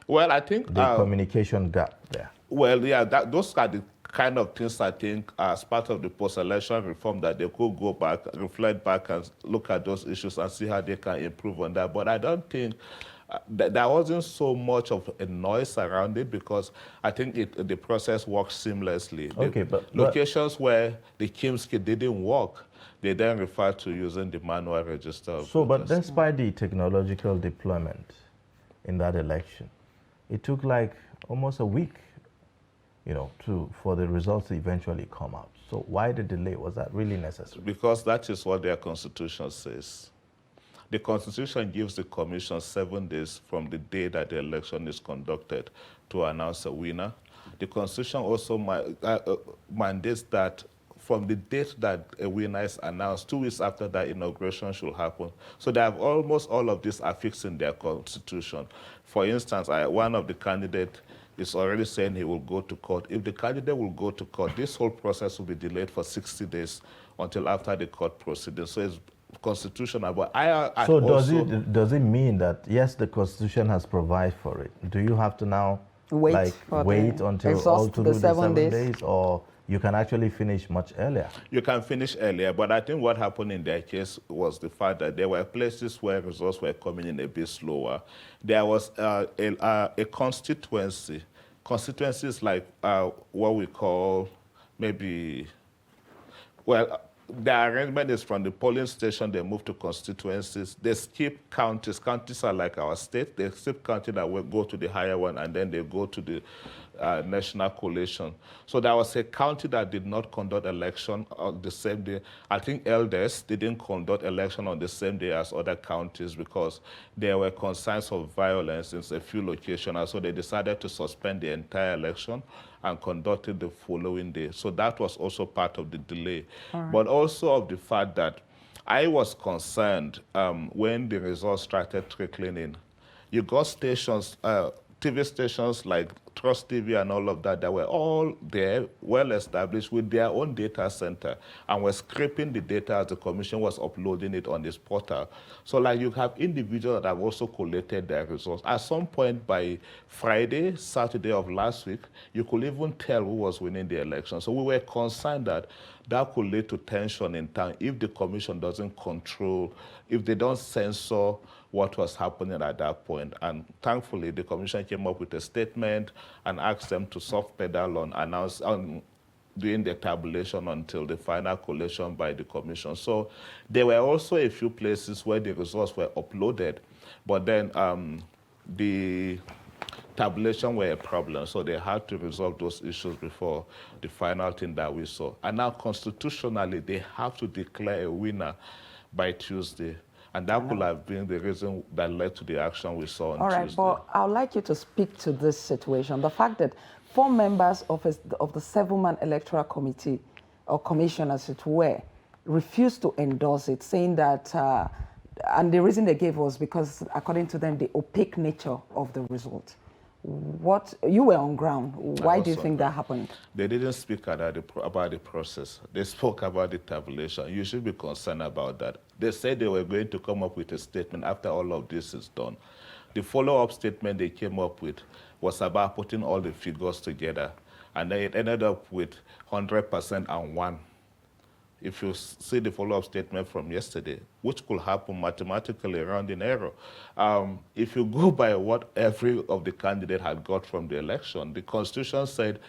Well, I think
the communication gap there.
Well, yeah, those are the kind of things I think as part of the post-election reform that they could go back, reflect back and look at those issues and see how they can improve on that. But I don't think there wasn't so much of a noise around it because I think the process worked seamlessly.
Okay, but
locations where the KIMS kit didn't work, they then referred to using the manual register.
So, but despite the technological deployment in that election, it took like almost a week, you know, for the results to eventually come out. So why the delay? Was that really necessary?
Because that is what their constitution says. The constitution gives the commission 7 days from the day that the election is conducted to announce a winner. The constitution also mandates that from the date that a winner is announced, 2 weeks after that inauguration should happen. So they have almost all of this affixed in their constitution. For instance, one of the candidates is already saying he will go to court. If the candidate will go to court, this whole process will be delayed for 60 days until after the court proceedings. So it's constitutional. But
so does it mean that, yes, the constitution has provided for it? Do you have to now wait until all to do the 7 days, or you can actually finish much earlier?
You can finish earlier, but I think what happened in their case was the fact that there were places where results were coming in a bit slower. There was a constituency. Constituencies like what we call maybe, well, the arrangement is from the polling station, they move to constituencies. They skip counties. Counties are like our state. They skip county that will go to the higher one, and then they go to the national collation. So there was a county that did not conduct election on the same day. I think Elders didn't conduct election on the same day as other counties because there were concerns of violence in a few locations, and so they decided to suspend the entire election and conducted the following day. So that was also part of the delay. But also of the fact that I was concerned when the results started trickling in. You got stations, TV stations like Trust TV and all of that, they were all there, well established with their own data center, and were scraping the data as the commission was uploading it on this portal. So like you have individuals that have also collated their results. At some point by Friday, Saturday of last week, you could even tell who was winning the election. So we were concerned that that could lead to tension in town if the commission doesn't control, if they don't censor what was happening at that point. And thankfully, the commission came up with a statement and asked them to soft pedal on doing the tabulation until the final collation by the commission. So there were also a few places where the results were uploaded, but then the tabulation were a problem, so they had to resolve those issues before the final thing that we saw. And now constitutionally, they have to declare a winner by Tuesday. And that could have been the reason that led to the action we saw on Tuesday.
All right, but I would like you to speak to this situation. The fact that 4 members of the 7-man electoral committee, or commission as it were, refused to endorse it, saying that, and the reason they gave was because, according to them, the opaque nature of the result. You were on ground. Why do you think that happened?
They didn't speak about the process. They spoke about the tabulation. You should be concerned about that. They said they were going to come up with a statement after all of this is done. The follow-up statement they came up with was about putting all the figures together, and then it ended up with 100% and 1. If you see the follow-up statement from yesterday, which could happen mathematically around in error. If you go by what every of the candidate had got from the election, the Constitution said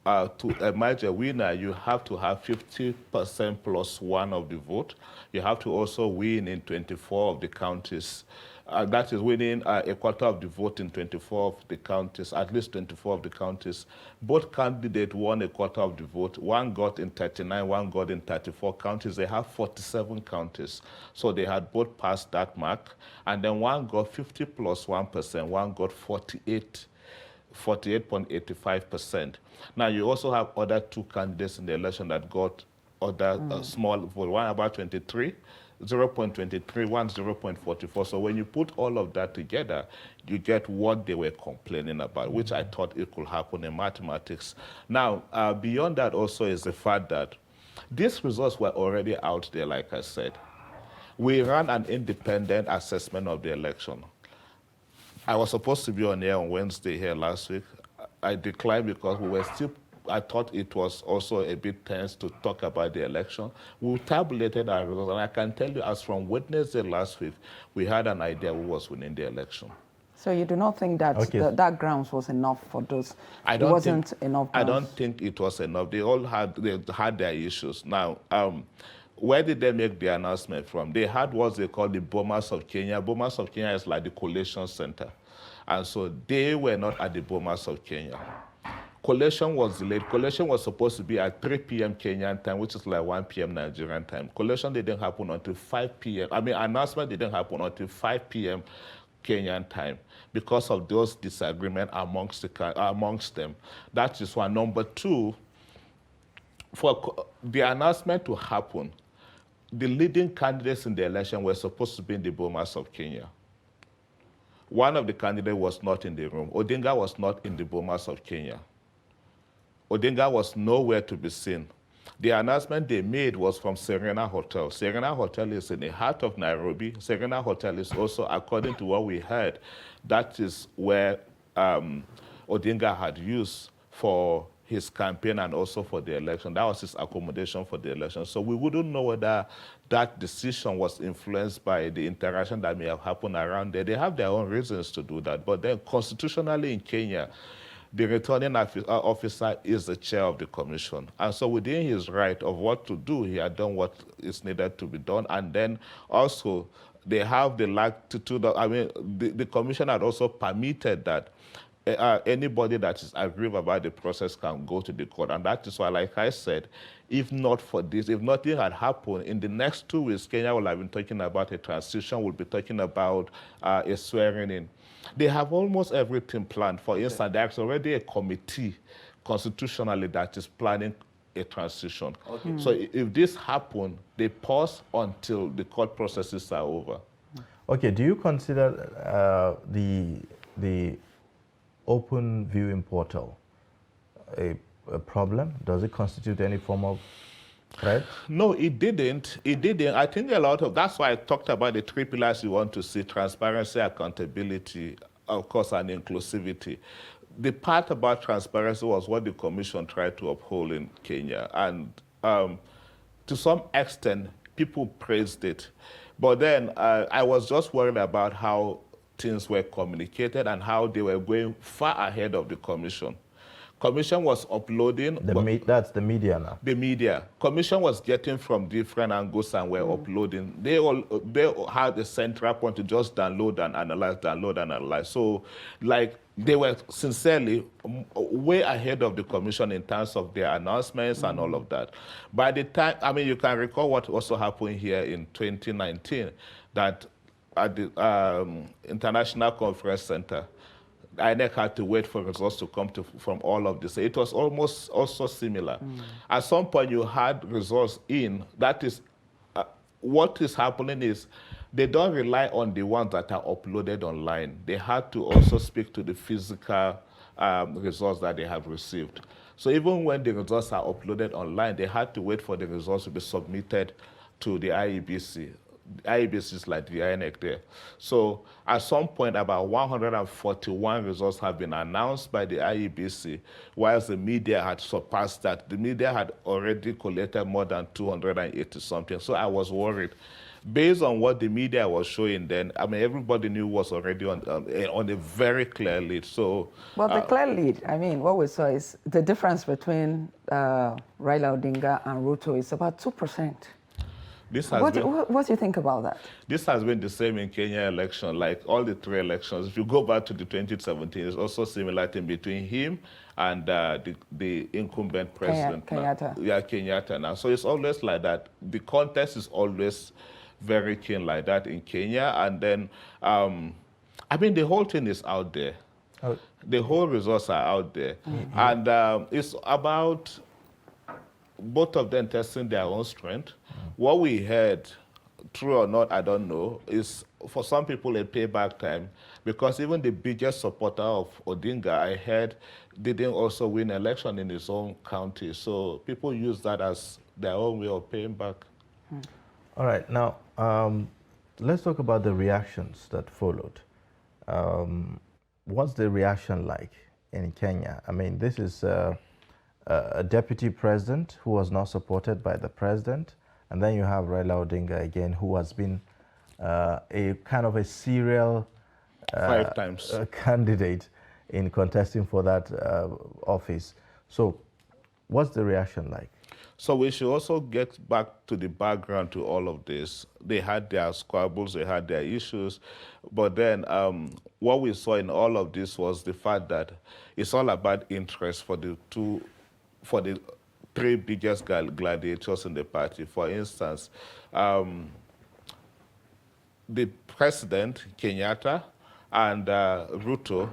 to emerge a winner, you have to have 50% plus 1 of the vote. You have to also win in 24 of the counties. That is winning a quarter of the vote in 24 of the counties, at least 24 of the counties. Both candidates won a quarter of the vote. One got in 39, one got in 34 counties. They have 47 counties. So they had both passed that mark. And then one got 50 plus 1%, one got 48.85%. Now, you also have other 2 candidates in the election that got other small vote. One about 23. 0.23, one 0.44. So when you put all of that together, you get what they were complaining about, which I thought it could happen in mathematics. Now, beyond that also is the fact that these results were already out there, like I said. We ran an independent assessment of the election. I was supposed to be on air on Wednesday here last week. I declined because we were still, I thought it was also a bit tense to talk about the election. We tabulated our results, and I can tell you, as from Wednesday last week, we had an idea who was winning the election.
So you do not think that that grounds was enough for those? It wasn't enough grounds?
I don't think it was enough. They all had their issues. Now, where did they make the announcement from? They had what they call the Bomas of Kenya. Bomas of Kenya is like the collation center. And so they were not at the Bomas of Kenya. Collation was delayed. Collation was supposed to be at 3 p.m. Kenyan time, which is like 1 p.m. Nigerian time. Collation didn't happen until 5 p.m. Announcement didn't happen until 5 p.m. Kenyan time because of those disagreements amongst them. That is one. Number 2, for the announcement to happen, the leading candidates in the election were supposed to be in the Bomas of Kenya. One of the candidates was not in the room. Odinga was not in the Bomas of Kenya. Odinga was nowhere to be seen. The announcement they made was from Serena Hotel. Serena Hotel is in the heart of Nairobi. Serena Hotel is also, according to what we heard, that is where Odinga had used for his campaign and also for the election. That was his accommodation for the election. So we wouldn't know whether that decision was influenced by the interaction that may have happened around there. They have their own reasons to do that. But then constitutionally in Kenya, the returning officer is the chair of the commission. And so within his right of what to do, he had done what is needed to be done. And then also they have the latitude, the commission had also permitted that anybody that is aggrieved about the process can go to the court. And that is why, like I said, if not for this, if nothing had happened, in the next 2 weeks, Kenya will have been talking about a transition, we'll be talking about a swearing in. They have almost everything planned. For instance, there's already a committee constitutionally that is planning a transition. So if this happens, they pause until the court processes are over.
Okay, do you consider the open viewing portal a problem? Does it constitute any form of threat?
No, it didn't. It didn't. I think a lot of, that's why I talked about the three pillars you want to see: transparency, accountability, of course, and inclusivity. The part about transparency was what the commission tried to uphold in Kenya. And to some extent, people praised it. But then I was just worried about how things were communicated and how they were going far ahead of the commission. Commission was uploading.
That's the media now.
The media. Commission was getting from different angles and were uploading. They had a central point to just download and analyze. So, like, they were sincerely way ahead of the commission in terms of their announcements and all of that. By the time, I mean, you can recall what also happened here in 2019, that at the International Conference Center, INEC had to wait for results to come from all of this. It was almost also similar. At some point, you had results in. That is, what is happening is they don't rely on the ones that are uploaded online. They had to also speak to the physical results that they have received. So even when the results are uploaded online, they had to wait for the results to be submitted to the IEBC. IEBC is like the INEC there. So at some point, about 141 results have been announced by the IEBC, whilst the media had surpassed that. The media had already collected more than 280 something. So I was worried. Based on what the media was showing then, I mean, everybody knew was already on a very clear lead. So,
well, the clear lead, I mean, what we saw is the difference between Raila Odinga and Ruto is about 2%. What do you think about that?
This has been the same in Kenya election, like all the three elections. If you go back to the 2017, it's also similar thing between him and the incumbent president.
Kenyatta.
Yeah, Kenyatta now. So it's always like that. The contest is always very keen like that in Kenya. And then, I mean, the whole thing is out there.
Oh.
The whole results are out there. And it's about both of them testing their own strength. What we heard, true or not, I don't know, is for some people a payback time, because even the biggest supporter of Odinga, I heard, didn't also win election in his own county. So people use that as their own way of paying back.
All right, now let's talk about the reactions that followed. What's the reaction like in Kenya? I mean, this is a deputy president who was not supported by the president. And then you have Raila Odinga again, who has been a kind of a serial
5 times
candidate in contesting for that office. So what's the reaction like?
So we should also get back to the background to all of this. They had their squabbles, they had their issues, but then what we saw in all of this was the fact that it's all about interest for the three biggest gladiators in the party. For instance, the president, Kenyatta, and Ruto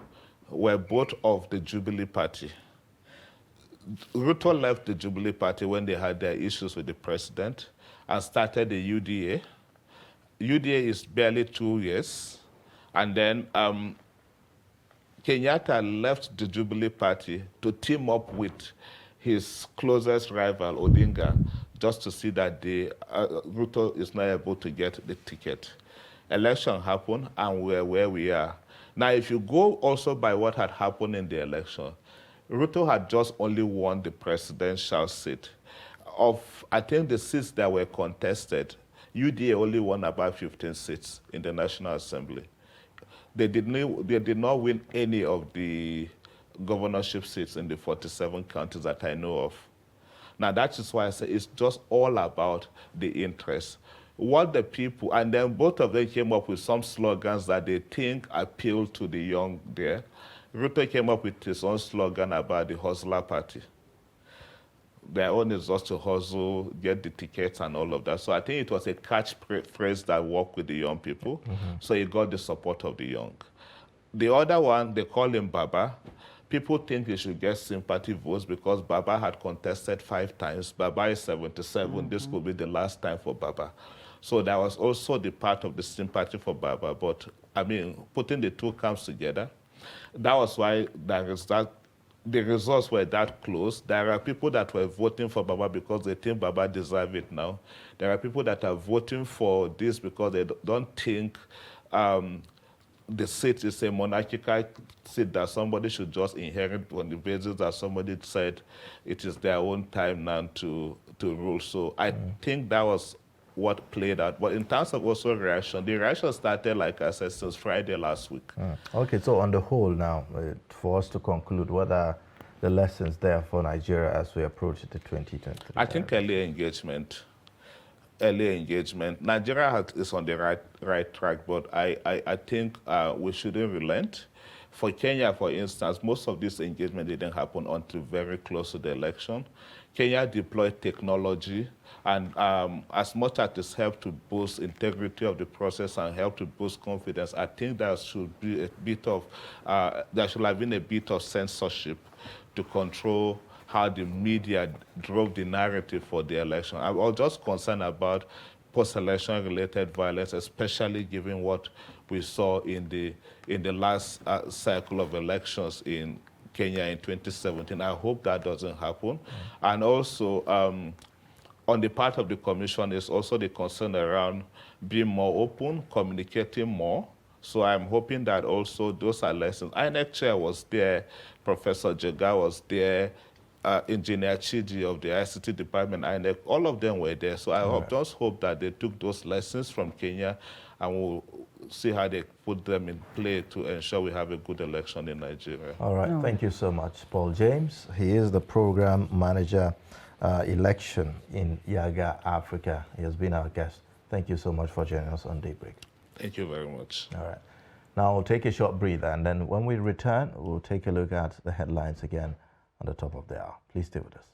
were both of the Jubilee Party. Ruto left the Jubilee Party when they had their issues with the president and started the UDA. UDA is barely 2 years. And then Kenyatta left the Jubilee Party to team up with his closest rival, Odinga, just to see that Ruto is not able to get the ticket. Election happened, and we're where we are. Now, if you go also by what had happened in the election, Ruto had just only won the presidential seat. Of, I think, the seats that were contested, UDA only won about 15 seats in the National Assembly. They did not win any of the governorship seats in the 47 counties that I know of. Now, that is why I say it's just all about the interest. What the people, and then both of them came up with some slogans that they think appeal to the young there. Ruto came up with his own slogan about the hustler party. Their own is just to hustle, get the tickets and all of that. So I think it was a catchphrase that worked with the young people. So he got the support of the young. The other one, they call him Baba. People think he should get sympathy votes because Baba had contested 5 times. Baba is 77. This could be the last time for Baba. So that was also the part of the sympathy for Baba. But, I mean, putting the two camps together, That was why the results were that close. There are people that were voting for Baba because they think Baba deserves it now. There are people that are voting for this because they don't think the seat is a monarchical seat that somebody should just inherit on the basis that somebody said it is their own time now to rule. So I think that was what played out. But in terms of also reaction, the reaction started, like I said, since Friday last week.
Okay, so on the whole now, for us to conclude, what are the lessons there for Nigeria as we approach the 2023?
I think early engagement. Nigeria is on the right track, but I think we shouldn't relent. For Kenya, for instance, most of this engagement didn't happen until very close to the election. Kenya deployed technology, and as much as it's helped to boost integrity of the process and help to boost confidence, I think there should be a bit of, there should have been a bit of censorship to control how the media drove the narrative for the election. I was just concerned about post-election related violence, especially given what we saw in the last cycle of elections in Kenya in 2017. I hope that doesn't happen. And also, on the part of the commission is also the concern around being more open, communicating more. So I'm hoping that also those are lessons. INEC chair was there, Professor Jega was there, Engineer Chidi of the ICT department, INEC, all of them were there. So I just hope that they took those lessons from Kenya and we'll see how they put them in play to ensure we have a good election in Nigeria.
All right, thank you so much, Paul James. He is the program manager election in Yaga, Africa. He has been our guest. Thank you so much for joining us on Daybreak.
Thank you very much.
All right. Now we'll take a short breather, and then when we return, we'll take a look at the headlines again on the top of the hour. Please stay with us.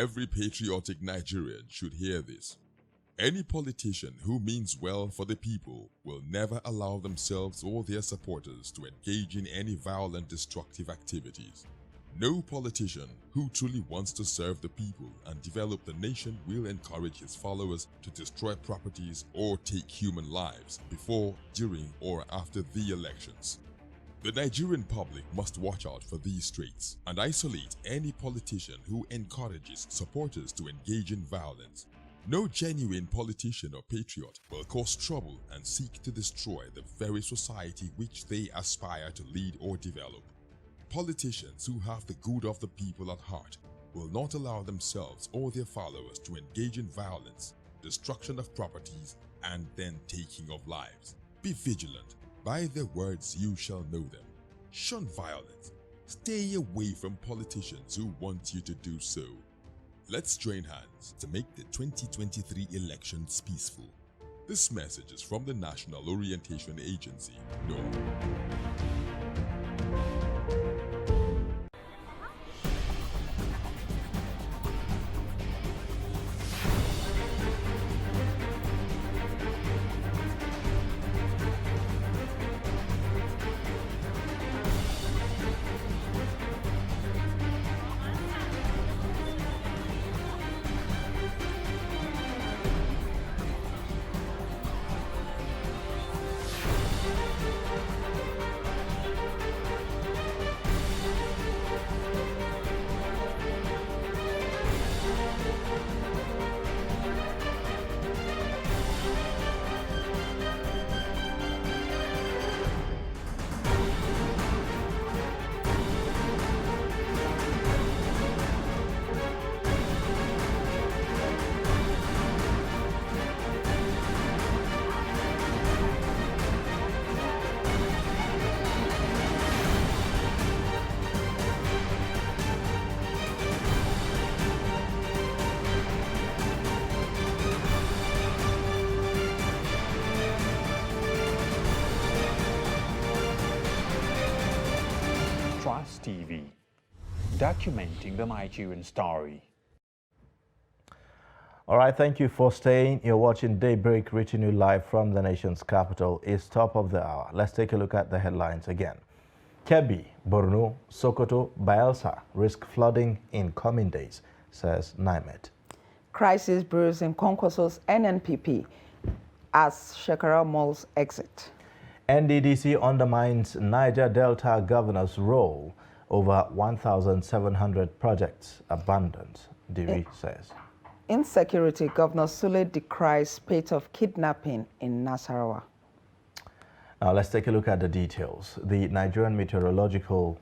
Every patriotic Nigerian should hear this. Any politician who means well for the people will never allow themselves or their supporters to engage in any violent, destructive activities. No politician who truly wants to serve the people and develop the nation will encourage his followers to destroy properties or take human lives before, during, or after the elections. The Nigerian public must watch out for these traits and isolate any politician who encourages supporters to engage in violence. No genuine politician or patriot will cause trouble and seek to destroy the very society which they aspire to lead or develop. Politicians who have the good of the people at heart will not allow themselves or their followers to engage in violence, destruction of properties, and then taking of lives. Be vigilant. By their words you shall know them. Shun violence. Stay away from politicians who want you to do so. Let's join hands to make the 2023 elections peaceful. This message is from the National Orientation Agency, NORA.
Trust TV, documenting the Nigerian story.
All right, thank you for staying. You're watching Daybreak, reaching you live from the nation's capital. It's top of the hour. Let's take a look at the headlines again. Kebbi, Borno, Sokoto, Bayelsa risk flooding in coming days, says NIMET.
Crisis brews in Kwankwaso's NNPP as Shekara Mall's exit.
NDDC undermines Niger Delta governor's role. Over 1,700 projects abandoned, Diri says.
Insecurity, Governor Sule decries spate of kidnapping in Nasarawa.
Now let's take a look at the details. The Nigerian Meteorological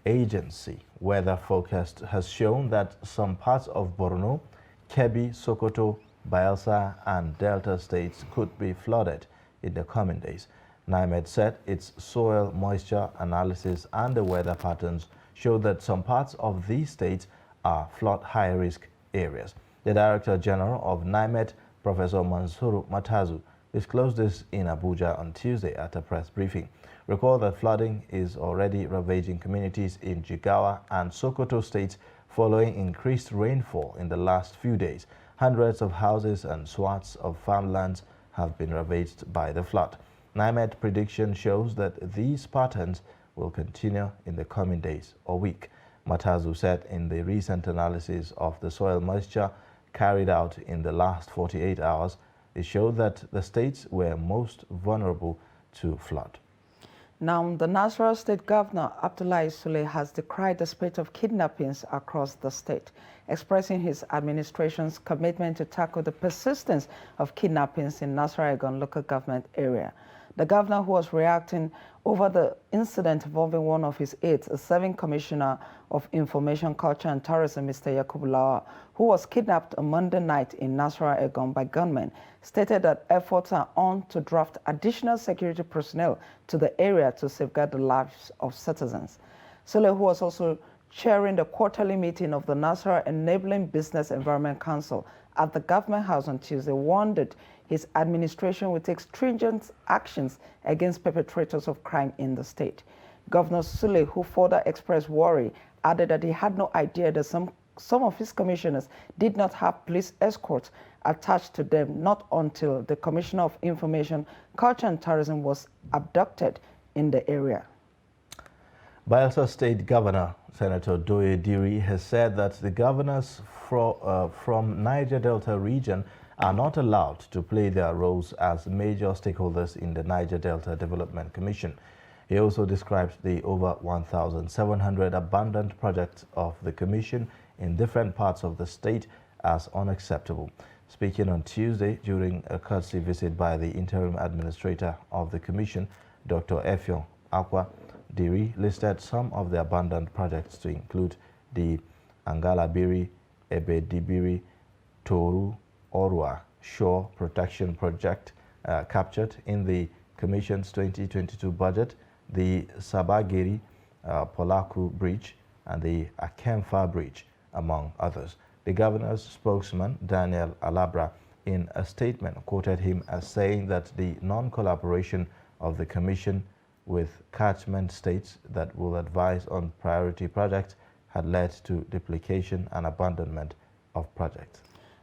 Agency weather forecast has shown that some parts of Borno, Kebbi, Sokoto, Bayelsa and Delta states could be flooded in the coming days. NIMET said its soil moisture analysis and the weather patterns show that some parts of these states are flood high-risk areas. The Director General of NIMET, Professor Mansuru Matazu, disclosed this in Abuja on Tuesday at a press briefing. Recall that flooding is already ravaging communities in Jigawa and Sokoto states following increased rainfall in the last few days. Hundreds of houses and swaths of farmlands have been ravaged by the flood. NIMET prediction shows that these patterns will continue in the coming days or week. Matazu said in the recent analysis of the soil moisture carried out in the last 48 hours, it showed that the states were most vulnerable to flood.
Now, the Nasarawa State Governor, Abdullahi Sule, has decried the spate of kidnappings across the state, expressing his administration's commitment to tackle the persistence of kidnappings in Nasarawa local government area. The governor, who was reacting over the incident involving one of his aides, a serving commissioner of Information, Culture and Tourism, Mr. Yakubu Lawa, who was kidnapped on Monday night in Nasarawa by gunmen, stated that efforts are on to draft additional security personnel to the area to safeguard the lives of citizens. Sule, who was also chairing the quarterly meeting of the Nasarawa Enabling Business Environment Council at the Government House on Tuesday, warned that his administration will take stringent actions against perpetrators of crime in the state. Governor Sule, who further expressed worry, added that he had no idea that some of his commissioners did not have police escorts attached to them, not until the Commissioner of Information, Culture and Tourism was abducted in the area.
Bayelsa State Governor Senator Doye Diri has said that the governors from Niger Delta region are not allowed to play their roles as major stakeholders in the Niger Delta Development Commission. He also described the over 1,700 abandoned projects of the commission in different parts of the state as unacceptable. Speaking on Tuesday during a courtesy visit by the interim administrator of the commission, Dr. Effiong Akwa, Diri listed some of the abandoned projects to include the Angalabiri, Ebedibiri, Toru, Orwa Shore Protection Project captured in the Commission's 2022 budget, the Sabagiri Polaku Bridge, and the Akemfa Bridge, among others. The governor's spokesman, Daniel Alabra, in a statement quoted him as saying that the non-collaboration of the Commission with catchment states that will advise on priority projects had led to duplication and abandonment of projects.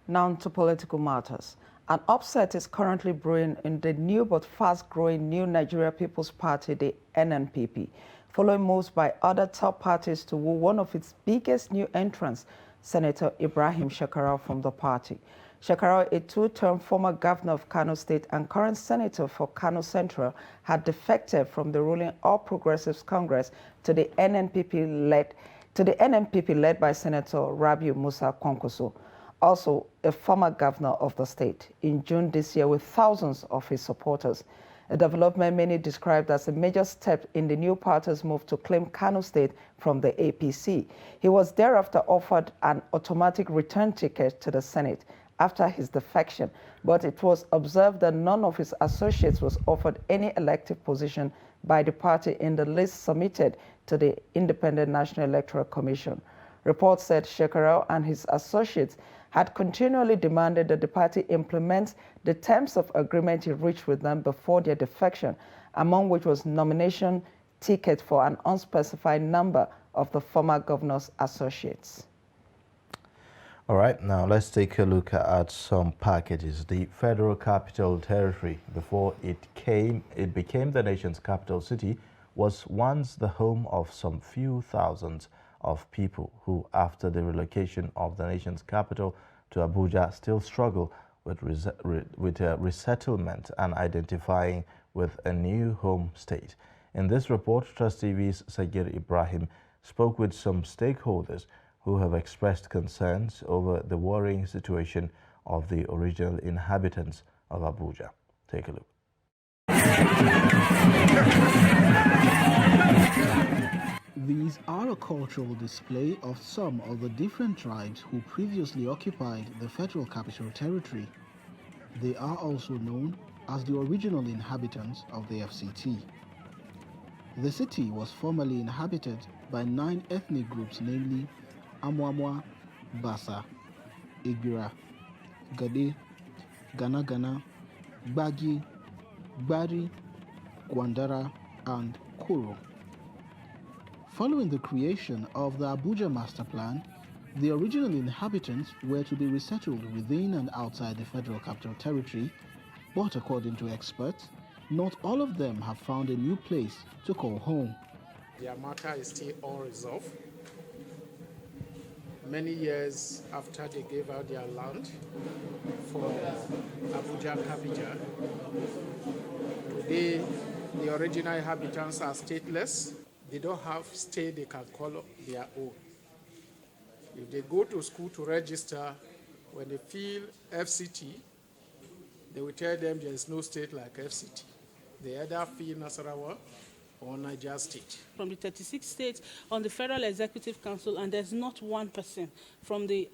Now to political matters. An upset is currently brewing in the new but fast-growing New Nigeria People's Party, the NNPP, following moves by other top parties to woo one of its biggest new entrants, Senator Ibrahim Shekarau from the party. Shekarau, a two-term former governor of Kano State and current senator for Kano Central, had defected from the ruling All Progressives Congress to the NNPP led by Senator Rabiu Musa Kwankwaso, also a former governor of the state, in June this year with thousands of his supporters. A development many described as a major step in the new party's move to claim Kano State from the APC. He was thereafter offered an automatic return ticket to the Senate after his defection, but it was observed that none of his associates was offered any elective position by the party in the list submitted to the Independent National Electoral Commission. Reports said Shekarau and his associates had continually demanded that the party implement the terms of agreement he reached with them before their defection, among which was nomination ticket for an unspecified number of the former governor's associates.
All right, now let's take a look at some packages. The Federal Capital Territory, before it became the nation's capital city, was once the home of some few thousands of people who, after the relocation of the nation's capital to Abuja, still struggle with resettlement and identifying with a new home state. In this report, Trust TV's Sagir Ibrahim spoke with some stakeholders who have expressed concerns over the worrying situation of the original inhabitants of Abuja. Take a look.
These are a cultural display of some of the different tribes who previously occupied the Federal Capital Territory. They are also known as the original inhabitants of the FCT. The city was formerly inhabited by 9 ethnic groups, namely Amwamwa, Basa, Igbira, Gade, Gana, Gbagi, Gbari, Gwandara, and Koro. Following the creation of the Abuja Master Plan, the original inhabitants were to be resettled within and outside the Federal Capital Territory, but according to experts, not all of them have found a new place to call home.
Their matter is still unresolved. Many years after they gave out their land for Abuja Capital, today the original inhabitants are stateless. They don't have state they can call their own. If they go to school to register, when they feel FCT, they will tell them there is no state like FCT. They either feel Nasarawa or Niger State.
From the 36 states on the Federal Executive Council, and there's not one person from the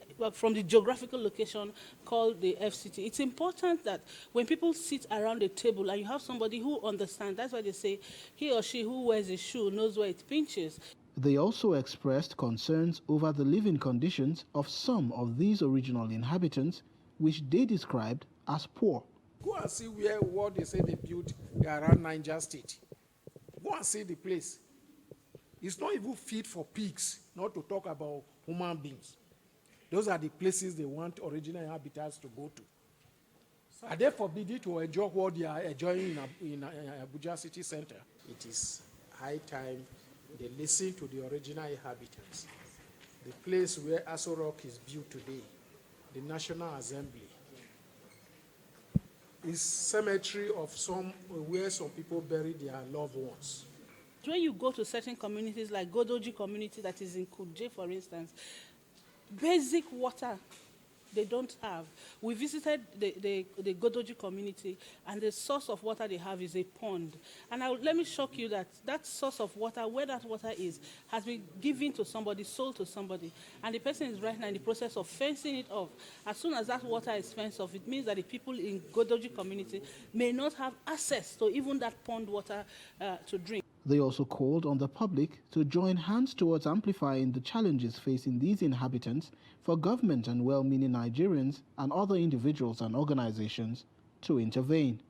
geographical location called the FCT. It's important that when people sit around a table and you have somebody who understands, that's why they say he or she who wears a shoe knows where it pinches.
They also expressed concerns over the living conditions of some of these original inhabitants, which they described as poor.
Go and see what they say they built around Niger State. Go and see the place. It's not even fit for pigs, not to talk about human beings. Those are the places they want original inhabitants to go to. Are they forbidden to enjoy what they are enjoying in Abuja city center? It is high time they listen to the original inhabitants. The place where Aso Rock is built today, the National Assembly, is cemetery of where some people bury their loved ones.
When you go to certain communities like Godoji community that is in Kuje, for instance, basic water they don't have. We visited the Godoji community, and the source of water they have is a pond. And let me shock you that source of water, where that water is, has been given to somebody, sold to somebody, and the person is right now in the process of fencing it off. As soon as that water is fenced off, it means that the people in Godoji community may not have access to even that pond water to drink.
They also called on the public to join hands towards amplifying the challenges facing these inhabitants for government and well-meaning Nigerians and other individuals and organizations to intervene.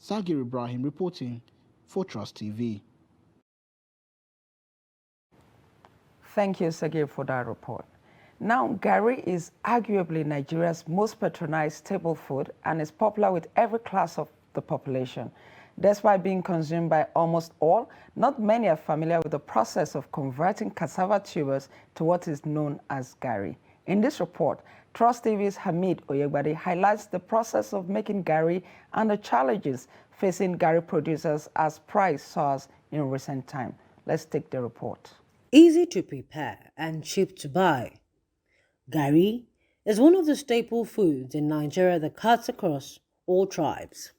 Sagir Ibrahim reporting for Trust TV.
Thank you, Sagir, for that report. Now, Gari is arguably Nigeria's most patronized staple food and is popular with every class of the population. Despite being consumed by almost all, not many are familiar with the process of converting cassava tubers to what is known as Gari. In this report, Trust TV's Hamid Oyegbade highlights the process of making Gari and the challenges facing Gari producers as price soars in recent time. Let's take the report.
Easy to prepare and cheap to buy. Gari is one of the staple foods in Nigeria that cuts across all tribes.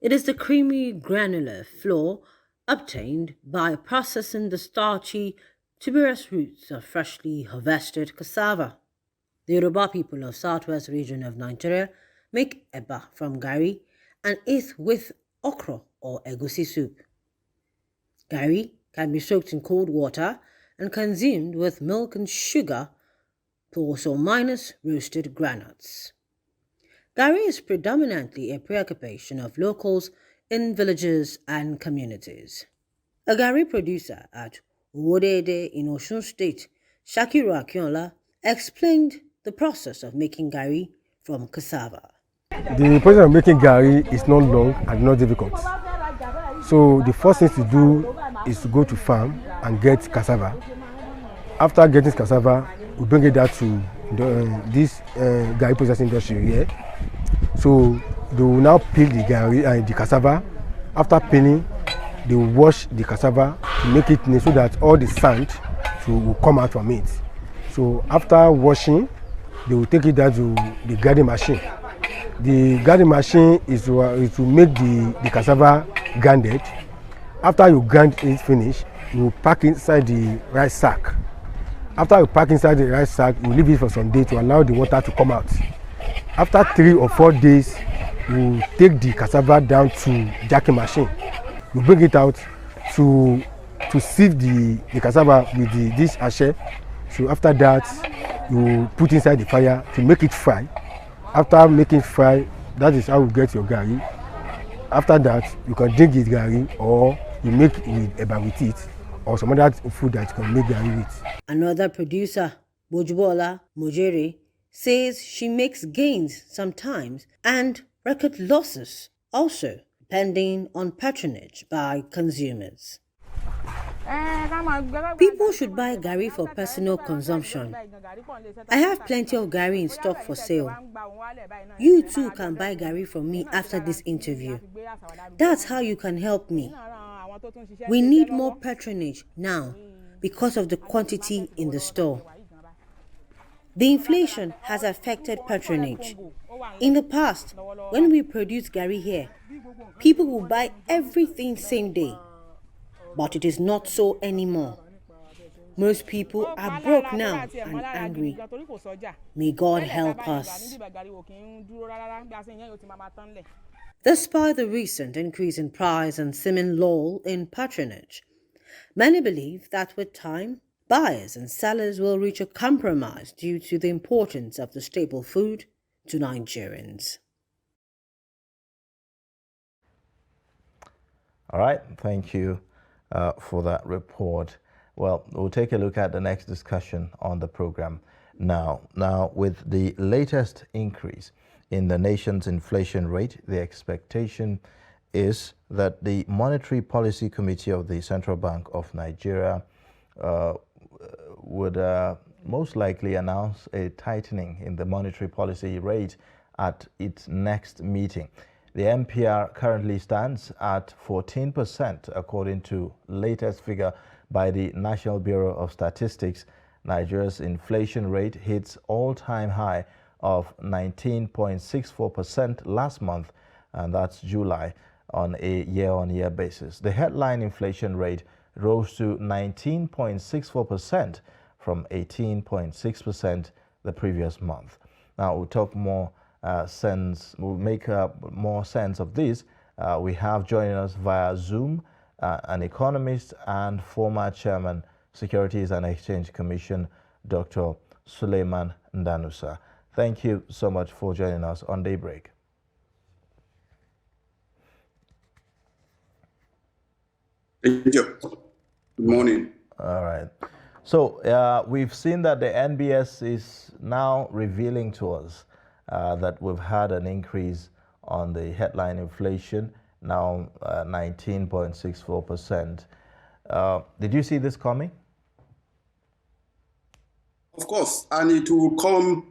It is the creamy, granular flour obtained by processing the starchy, tuberous roots of freshly harvested cassava. The Yoruba people of southwest region of Nigeria make eba from Gari and eat with okra or egusi soup. Gari can be soaked in cold water and consumed with milk and sugar plus or minus roasted granules. Gari is predominantly a preoccupation of locals in villages and communities. A Gari producer at Owodede in Osun State, Shakiru Akinola, explained the process of making gari from cassava.
The process of making gari is not long and not difficult. So the first thing to do is to go to farm and get cassava. After getting cassava, we bring it down to this gari processing industry here. So they will now peel the gari and the cassava. After peeling, they will wash the cassava to make it neat so that all the sand will come out from it. So after washing, they will take it down to the grinding machine. The grinding machine is to make the cassava grinded. After you grind it finish, you will pack inside the rice sack. After you pack inside the rice sack, you leave it for some days to allow the water to come out. After 3 or 4 days, you take the cassava down to jacking machine. You bring it out to sieve the cassava with this ashe. So after that, you put inside the fire to make it fry. After making fry, that is how you get your gari. After that, you can drink it gari, or you make with eba with it, or some other food that you can make gari with.
Another producer, Bojubola Mojere, says she makes gains sometimes and record losses also, depending on patronage by consumers. People should buy gari for personal consumption. I have plenty of gari in stock for sale. You too can buy gari from me after this interview. That's how you can help me. We need more patronage now because of the quantity in the store. The inflation has affected patronage. In the past, when we produced gari here, people would buy everything same day. But it is not so anymore. Most people are broke now and angry. May God help us. Despite the recent increase in price and seeming lull in patronage, many believe that with time, buyers and sellers will reach a compromise due to the importance of the staple food to Nigerians.
All right, thank you for that report. Well, we'll take a look at the next discussion on the program now. Now, with the latest increase in the nation's inflation rate, the expectation is that the Monetary Policy Committee of the Central Bank of Nigeria would most likely announce a tightening in the monetary policy rate at its next meeting. The MPR currently stands at 14%, according to latest figure by the National Bureau of Statistics. Nigeria's inflation rate hits all-time high of 19.64% last month, and that's July, on a year-on-year basis. The headline inflation rate rose to 19.64% from 18.6% the previous month. Now we'll talk more we'll make more sense of this. We have joining us via Zoom an economist and former chairman, Securities and Exchange Commission, Dr. Suleiman Ndanusa. Thank you so much for joining us on Daybreak.
Thank you. Good morning.
All right. So we've seen that the NBS is now revealing to us that we've had an increase on the headline inflation, now 19.64%. Did you see this coming?
Of course, and it will come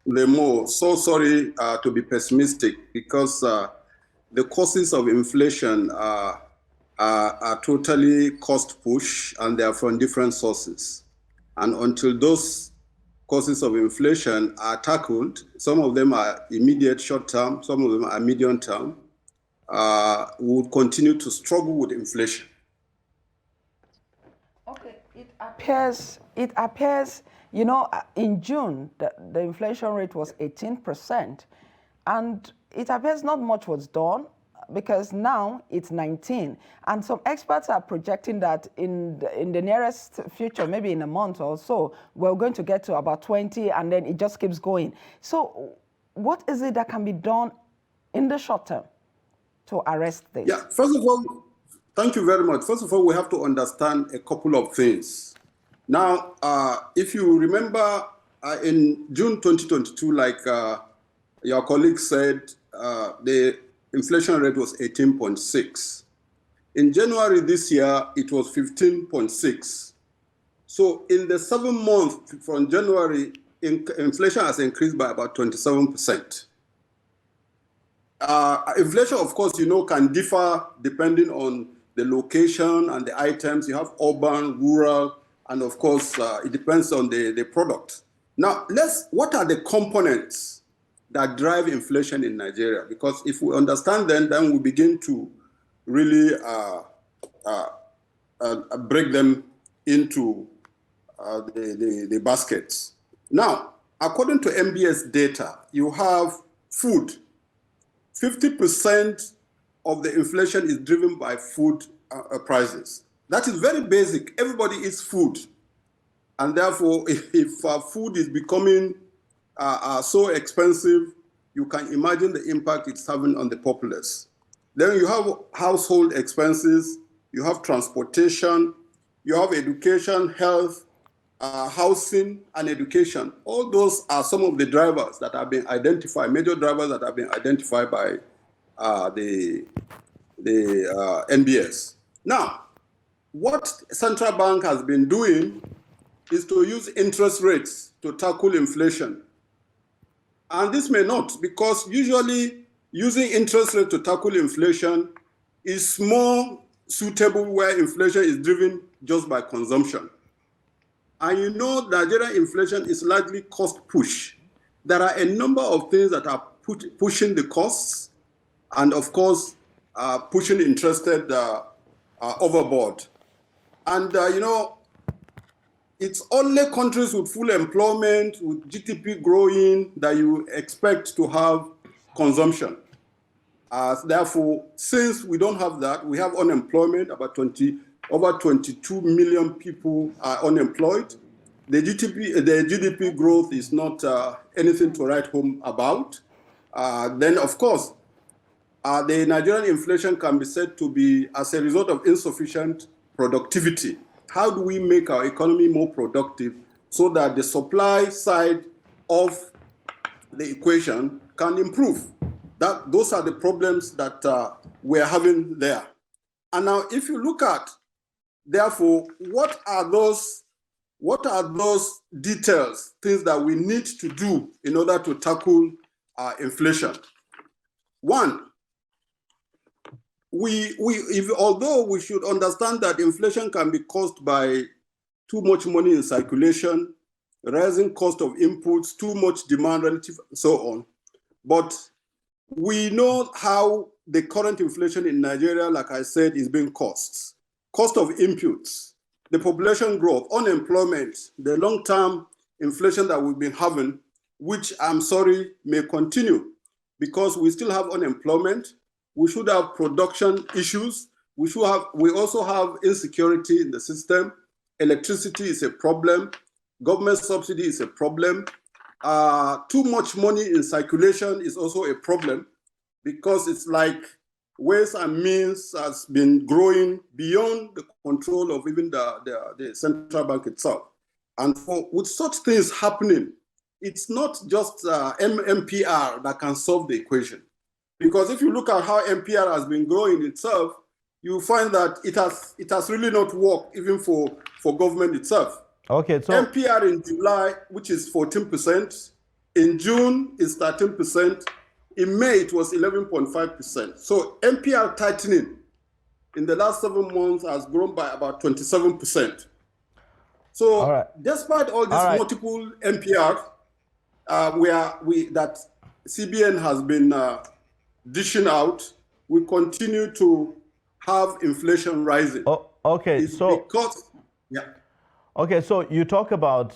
the more. So sorry to be pessimistic, because the causes of inflation are totally cost push, and they are from different sources. And until those causes of inflation are tackled, some of them are immediate short term, some of them are medium term, we will continue to struggle with inflation.
Okay, it appears, you know, in June, the inflation rate was 18%, and it appears not much was done, because now it's 19, and some experts are projecting that in the nearest future, maybe in a month or so, we're going to get to about 20, and then it just keeps going. So what is it that can be done in the short term to arrest this?
Yeah, first of all, Thank you very much. First of all, we have to understand a couple of things. Now, if you remember, in June 2022, like your colleague said, the inflation rate was 18.6. In January this year, it was 15.6. So in the 7 months from January, inflation has increased by about 27%. Inflation, of course, can differ depending on the location and the items. You have urban, rural, and of course, it depends on the product. Now, what are the components that drive inflation in Nigeria? Because if we understand them, then we begin to really break them into the baskets. Now, according to MBS data, you have food. 50% of the inflation is driven by food prices. That is very basic. Everybody eats food. And therefore, if food is becoming so expensive, you can imagine the impact it's having on the populace. Then you have household expenses, you have transportation, you have education, health, housing, and education. All those are some of the drivers that have been identified, major drivers that have been identified by the NBS. Now, what central bank has been doing is to use interest rates to tackle inflation. And this may not, because usually using interest rates to tackle inflation is more suitable where inflation is driven just by consumption. And Nigerian inflation is largely cost push. There are a number of things that are pushing the costs and, of course, pushing interest overboard. And, it's only countries with full employment, with GDP growing, that you expect to have consumption. Therefore, since we don't have that, we have unemployment, over 22 million people are unemployed. The GDP growth is not anything to write home about. Then, of course, the Nigerian inflation can be said to be as a result of insufficient productivity. How do we make our economy more productive so that the supply side of the equation can improve? Those are the problems that we're having there. And now, if you look at, therefore, what are those details, things that we need to do in order to tackle inflation? One, although we should understand that inflation can be caused by too much money in circulation, rising cost of inputs, too much demand relative, and so on. But we know how the current inflation in Nigeria, like I said, is being caused. Cost of inputs, the population growth, unemployment, the long-term inflation that we've been having, which I'm sorry may continue because we still have unemployment. We should have production issues. We also have insecurity in the system. Electricity is a problem. Government subsidy is a problem. Too much money in circulation is also a problem because it's like ways and means has been growing beyond the control of even the central bank itself. And with such things happening, it's not just MPR that can solve the equation. Because if you look at how MPR has been growing itself, you find that it has really not worked even for government itself.
Okay, so
MPR in July, which is 14%, in June is 13%, in May it was 11.5%. So MPR tightening in the last 7 months has grown by about 27%. So despite all these multiple MPR that CBN has been dishing out, we continue to have inflation rising.
Okay,
Okay,
so you talk about,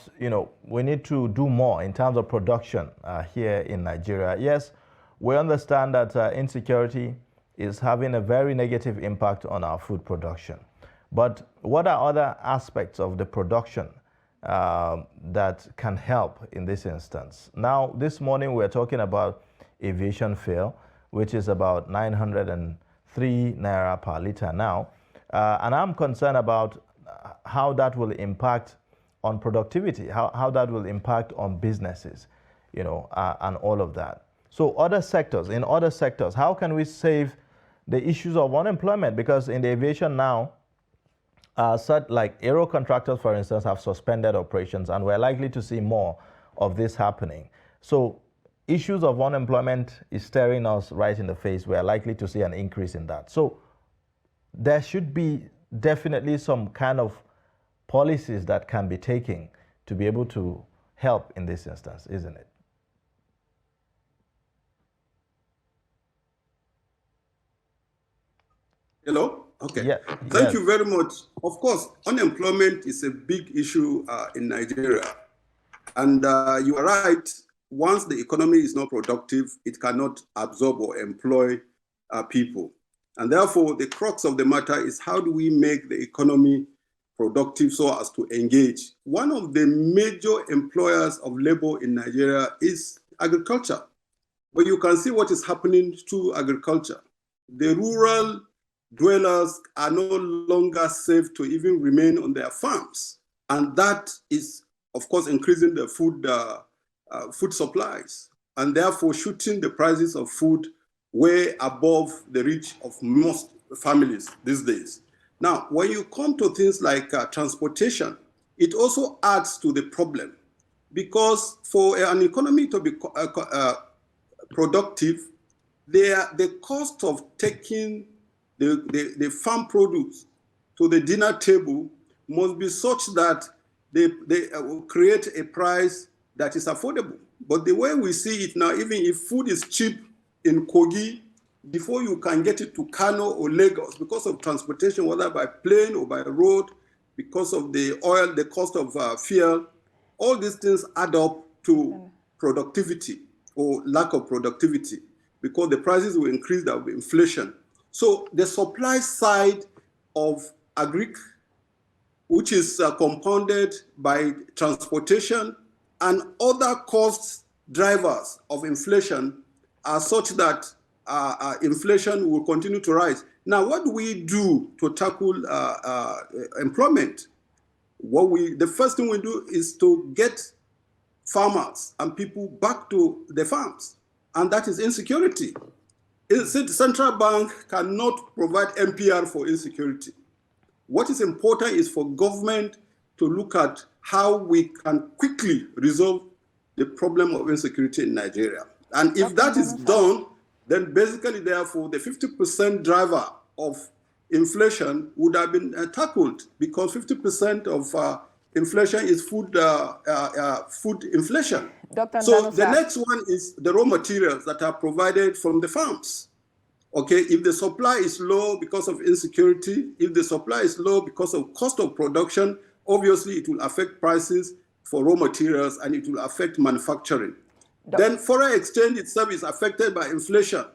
we need to do more in terms of production here in Nigeria. Yes, we understand that insecurity is having a very negative impact on our food production. But what are other aspects of the production that can help in this instance? Now, this morning we're talking about aviation fuel, which is about 903 naira per liter now. And I'm concerned about how that will impact on productivity, how that will impact on businesses, you know, and all of that. So in other sectors, how can we save the issues of unemployment? Because in the aviation now, like aero contractors, for instance, have suspended operations, and we're likely to see more of this happening. So issues of unemployment is staring us right in the face. We're likely to see an increase in that. So there should be definitely some kind of policies that can be taken to be able to help in this instance, isn't it?
Hello? Okay.
Yeah.
Thank you very much. Of course, unemployment is a big issue in Nigeria. And you are right. Once the economy is not productive, it cannot absorb or employ people. And therefore, the crux of the matter is how do we make the economy productive so as to engage? One of the major employers of labor in Nigeria is agriculture. But you can see what is happening to agriculture. The rural dwellers are no longer safe to even remain on their farms. And that is, of course, increasing the food supplies, and therefore shooting the prices of food way above the reach of most families these days. Now, when you come to things like transportation, it also adds to the problem, because for an economy to be productive, the cost of taking the farm produce to the dinner table must be such that they will create a price that is affordable. But the way we see it now, even if food is cheap in Kogi, before you can get it to Kano or Lagos, because of transportation, whether by plane or by road, because of the oil, the cost of fuel, all these things add up to productivity or lack of productivity, because the prices will increase, there will be inflation. So the supply side of agric, which is compounded by transportation and other cost drivers of inflation, are such that inflation will continue to rise. Now, what do we do to tackle employment? The first thing we do is to get farmers and people back to the farms, and that is insecurity. The central bank cannot provide MPR for insecurity. What is important is for government to look at how we can quickly resolve the problem of insecurity in Nigeria. And if that is done, then basically, therefore, the 50% driver of inflation would have been tackled, because 50% of inflation is food inflation. So the next one is the raw materials that are provided from the farms. Okay, if the supply is low because of insecurity, if the supply is low because of cost of production, obviously it will affect prices for raw materials and it will affect manufacturing. Then foreign exchange itself is affected by inflation.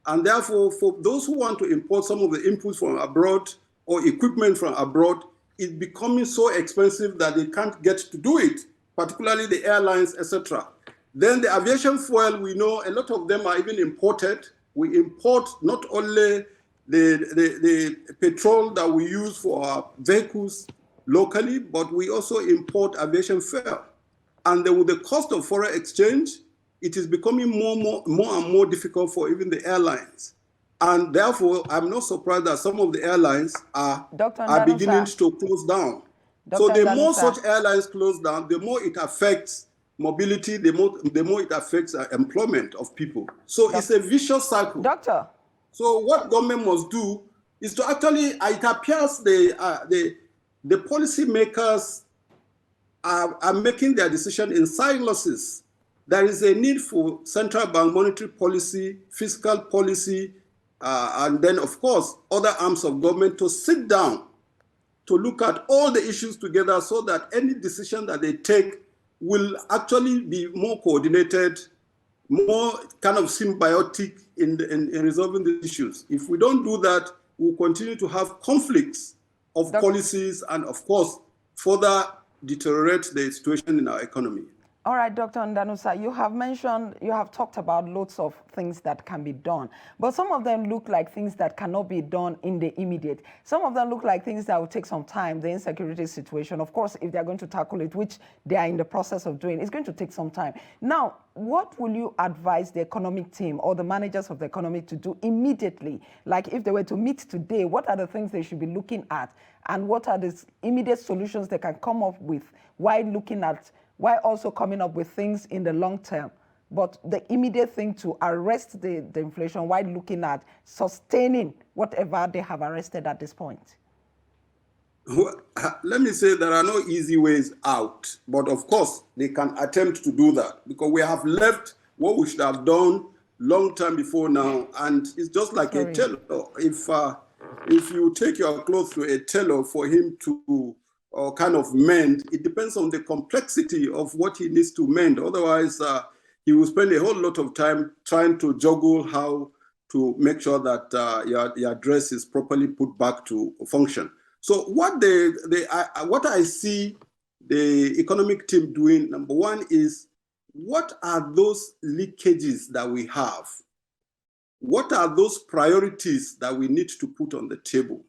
And therefore, for those who want to import some of the inputs from abroad or equipment from abroad, it's becoming so expensive that they can't get to do it, particularly the airlines, etc. Then the aviation fuel, we know a lot of them are even imported. We import not only the petrol that we use for our vehicles locally, but we also import aviation fuel. And with the cost of foreign exchange, it is becoming more and more difficult for even the airlines. And therefore, I'm not surprised that some of the airlines are beginning to close down. So the more such airlines close down, the more it affects mobility, the more it affects employment of people. So it's a vicious cycle. So what government must do is to actually, it appears the policy makers are making their decision in silos. There is a need for central bank monetary policy, fiscal policy, and then, of course, other arms of government to sit down to look at all the issues together so that any decision that they take will actually be more coordinated, more kind of symbiotic in resolving the issues. If we don't do that, we'll continue to have conflicts of policies and, of course, further deteriorate the situation in our economy.
All right, Dr. Ndanusa, you have talked about lots of things that can be done, but some of them look like things that cannot be done in the immediate. Some of them look like things that will take some time, the insecurity situation. Of course, if they're going to tackle it, which they are in the process of doing, it's going to take some time. Now, what will you advise the economic team or the managers of the economy to do immediately? Like if they were to meet today, what are the things they should be looking at? And what are the immediate solutions they can come up with while also coming up with things in the long term? But the immediate thing to arrest the inflation while looking at sustaining whatever they have arrested at this point.
Well, let me say there are no easy ways out, but of course they can attempt to do that because we have left what we should have done long time before now, and it's just like a tailor. If you take your clothes to a tailor for him to kind of mend, it depends on the complexity of what he needs to mend. Otherwise, he will spend a whole lot of time trying to juggle how to make sure that your dress is properly put back to function. So what I see the economic team doing, number one, is what are those leakages that we have? What are those priorities that we need to put on the table?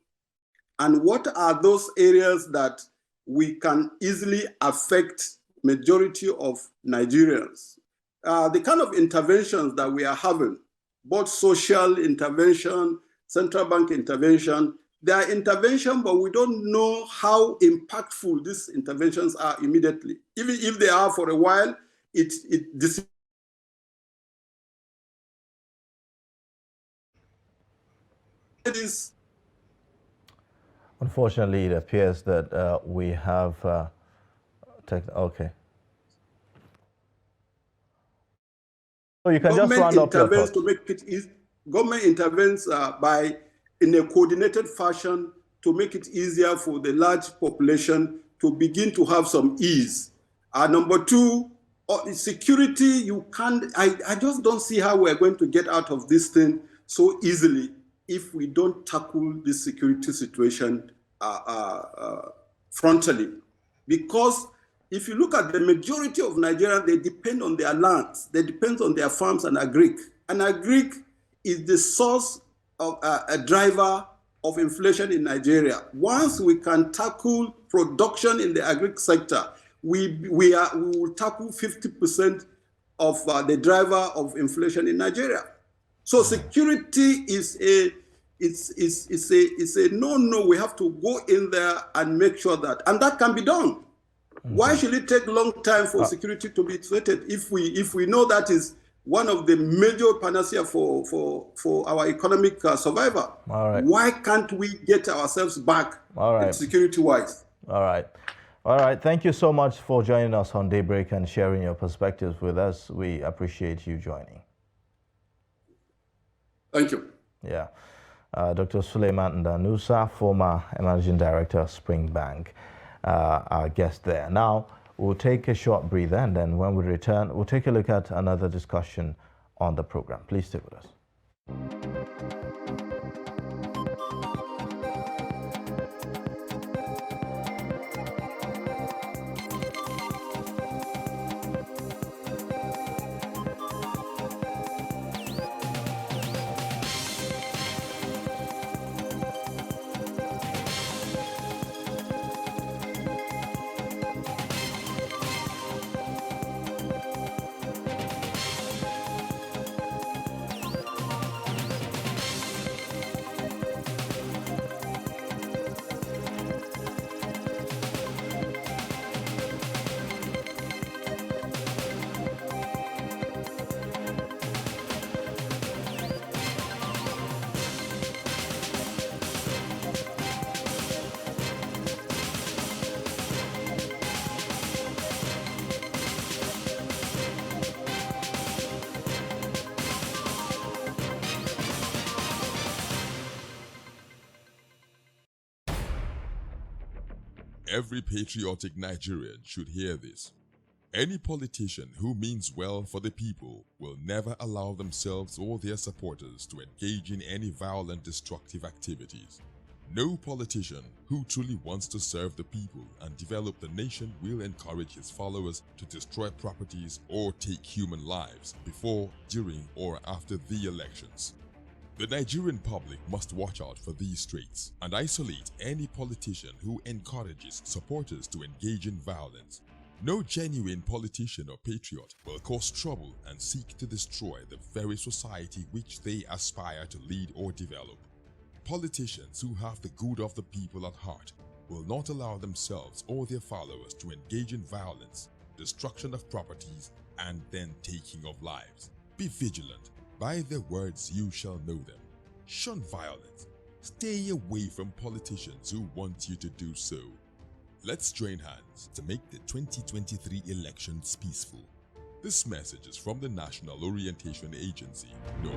And what are those areas that we can easily affect majority of Nigerians? The kind of interventions that we are having, both social intervention, central bank intervention, they are intervention, but we don't know how impactful these interventions are immediately. Even if they are for a while, it is.
Unfortunately, it appears that we have okay. So you can just round up your thoughts.
To make it easy. Government intervenes in a coordinated fashion to make it easier for the large population to begin to have some ease. Number two, security, you can't, I just don't see how we're going to get out of this thing so easily if we don't tackle this security situation frontally. Because if you look at the majority of Nigerians, they depend on their lands, they depend on their farms and agric. And agric is the source of a driver of inflation in Nigeria. Once we can tackle production in the agric sector, we will tackle 50% of the driver of inflation in Nigeria. So security is a no. We have to go in there and make sure that, and that can be done. Why should it take a long time for security to be threatened if we know that is one of the major panacea for our economic survival?
All right.
Why can't we get ourselves back security-wise?
All right. All right. Thank you so much for joining us on Daybreak and sharing your perspectives with us. We appreciate you joining.
Thank you.
Yeah. Dr. Suleiman Ndanusa, former Managing Director of Spring Bank, our guest there. Now, we'll take a short breather, and then when we return, we'll take a look at another discussion on the program. Please stay with us.
Every patriotic Nigerian should hear this. Any politician who means well for the people will never allow themselves or their supporters to engage in any violent, destructive activities. No politician who truly wants to serve the people and develop the nation will encourage his followers to destroy properties or take human lives before, during, or after the elections. The Nigerian public must watch out for these traits and isolate any politician who encourages supporters to engage in violence. No genuine politician or patriot will cause trouble and seek to destroy the very society which they aspire to lead or develop. Politicians who have the good of the people at heart will not allow themselves or their followers to engage in violence, destruction of properties, and then taking of lives. Be vigilant. By their words you shall know them. Shun violence. Stay away from politicians who want you to do so. Let's join hands to make the 2023 elections peaceful. This message is from the National Orientation Agency, NORA.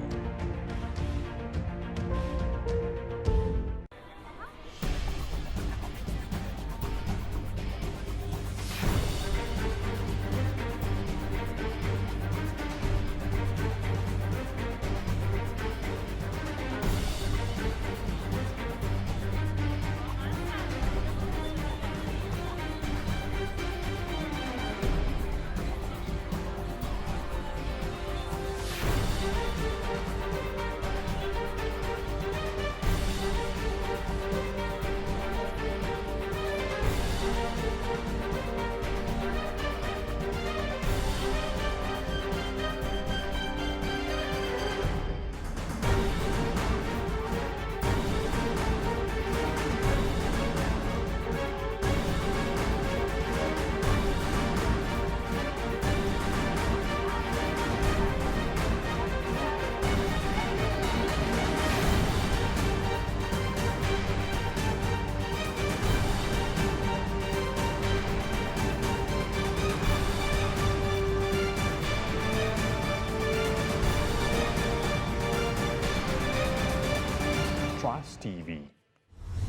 TV,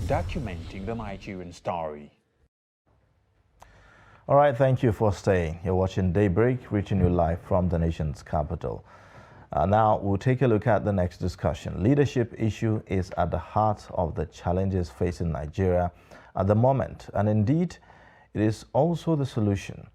documenting the Nigerian story.
All right, thank you for staying. You're watching Daybreak, reaching you live from the nation's capital. Now, we'll take a look at the next discussion. Leadership issue is at the heart of the challenges facing Nigeria at the moment, and indeed, it is also the solution.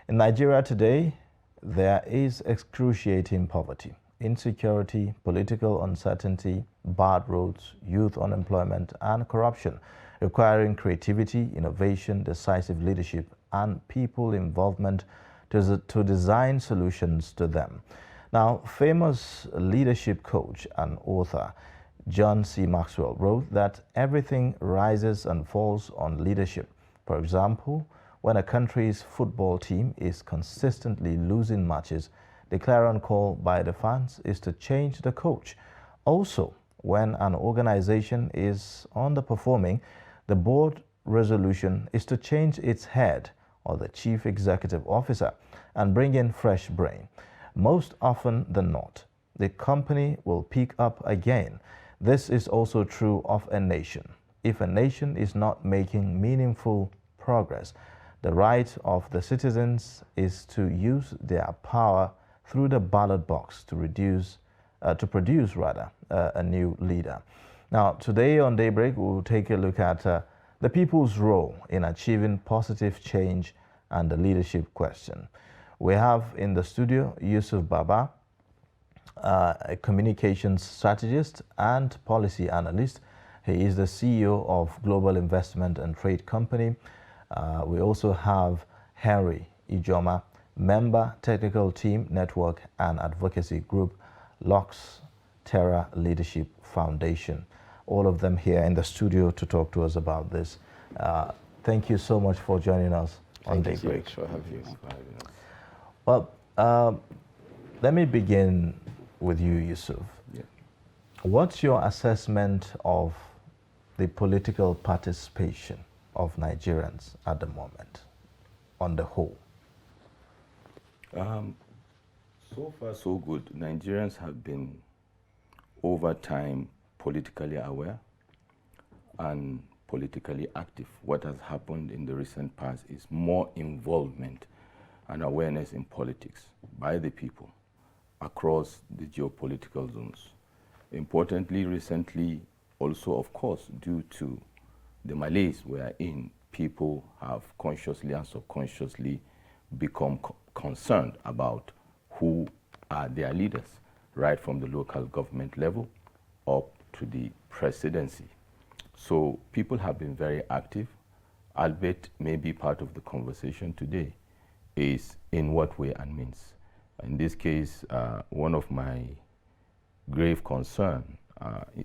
In Nigeria today, there is excruciating poverty, insecurity, political uncertainty, bad roads, youth unemployment, and corruption, requiring creativity, innovation, decisive leadership, and people involvement to design solutions to them. Now, famous leadership coach and author John C. Maxwell wrote that everything rises and falls on leadership. For example, when a country's football team is consistently losing matches, the clarion call by the fans is to change the coach. Also, when an organization is underperforming, the board resolution is to change its head or the chief executive officer and bring in fresh brain. Most often than not, the company will pick up again. This is also true of a nation. If a nation is not making meaningful progress, the right of the citizens is to use their power through the ballot box to produce a new leader. Now, today on Daybreak, we'll take a look at the people's role in achieving positive change and the leadership question. We have in the studio Yusuf Baba, a communications strategist and policy analyst. He is the CEO of Global Investment and Trade Company. We also have Henry Ijoma, member technical team network and advocacy group, Lux Terra Leadership Foundation. All of them here in the studio to talk to us about this. Thank you so much for joining us on Daybreak.
Thank you for having us.
Well, let me begin with you, Yusuf.
Yeah.
What's your assessment of the political participation of Nigerians at the moment, on the whole?
So far, so good. Nigerians have been, over time, politically aware and politically active. What has happened in the recent past is more involvement and awareness in politics by the people across the geopolitical zones. Importantly, recently, also, of course, due to the malaise we are in. People have consciously and subconsciously become concerned about who are their leaders, right from the local government level up to the presidency. So people have been very active, albeit maybe part of the conversation today is in what way and means. In this case, one of my grave concern,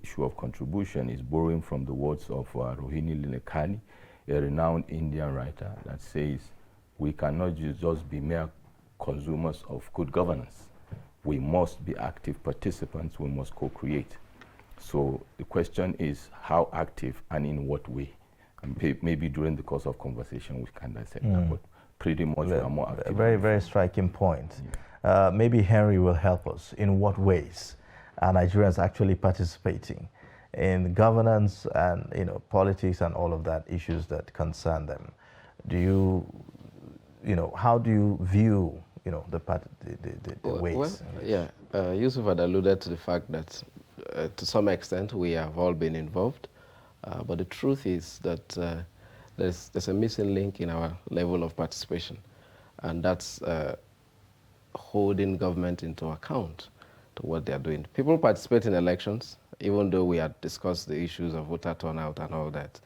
issue of contribution, is borrowing from the words of Rohini Linekani, a renowned Indian writer, that says we cannot just be mere consumers of good governance. We must be active participants, we must co-create. So the question is how active and in what way? And maybe during the course of conversation we can dissect that, but pretty much we are more active.
A very, very striking point. Yeah. Maybe Henry will help us. In what ways are Nigerians actually participating in governance and politics and all of that issues that concern them? Do you, how do you view the ways?
Well, yeah, Yusuf had alluded to the fact that to some extent we have all been involved, but the truth is that there's a missing link in our level of participation, and that's holding government into account to what they're doing. People participate in elections, even though we had discussed the issues of voter turnout and all that.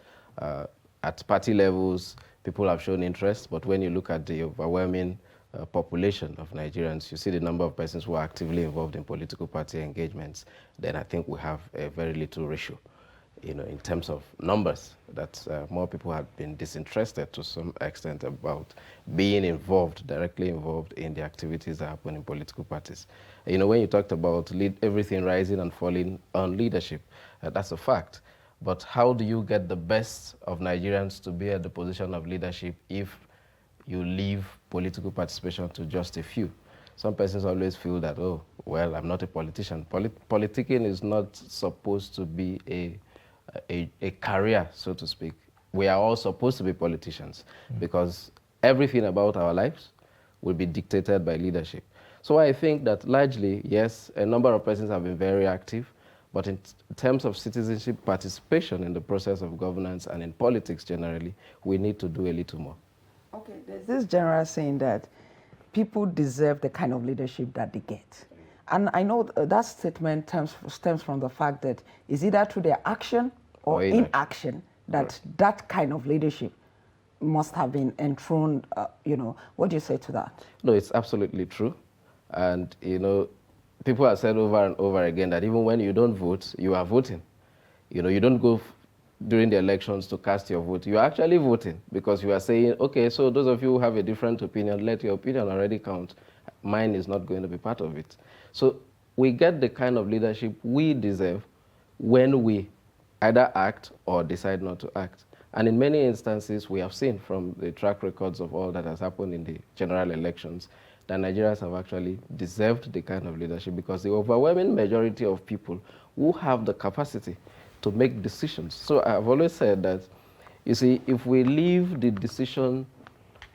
At party levels, people have shown interest, but when you look at the overwhelming population of Nigerians, you see the number of persons who are actively involved in political party engagements, then I think we have a very little ratio, in terms of numbers, that more people have been disinterested to some extent about being involved, directly involved in the activities that happen in political parties. When you talked about everything rising and falling on leadership, that's a fact. But how do you get the best of Nigerians to be at the position of leadership if you leave political participation to just a few? Some persons always feel that, oh, well, I'm not a politician. Politicking is not supposed to be a career, so to speak. We are all supposed to be politicians because everything about our lives will be dictated by leadership. So I think that largely, yes, a number of persons have been very active, but in terms of citizenship participation in the process of governance and in politics generally, we need to do a little more.
Okay, there's this general saying that people deserve the kind of leadership that they get. And I know that statement stems from the fact that it's either through their action or inaction that that kind of leadership must have been enthroned. What do you say to that?
No, it's absolutely true. And, people have said over and over again that even when you don't vote, you are voting. You don't go during the elections to cast your vote. You are actually voting because you are saying, okay, so those of you who have a different opinion, let your opinion already count. Mine is not going to be part of it. So we get the kind of leadership we deserve when we either act or decide not to act. And in many instances, we have seen from the track records of all that has happened in the general elections that Nigerians have actually deserved the kind of leadership because the overwhelming majority of people who have the capacity to make decisions. So I've always said that, you see, if we leave the decision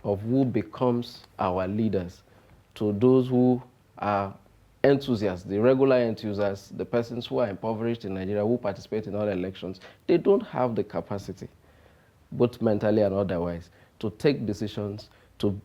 of who becomes our leaders to those who are enthusiasts, the regular enthusiasts, the persons who are impoverished in Nigeria, who participate in all elections, they don't have the capacity, both mentally and otherwise, to take decisions, to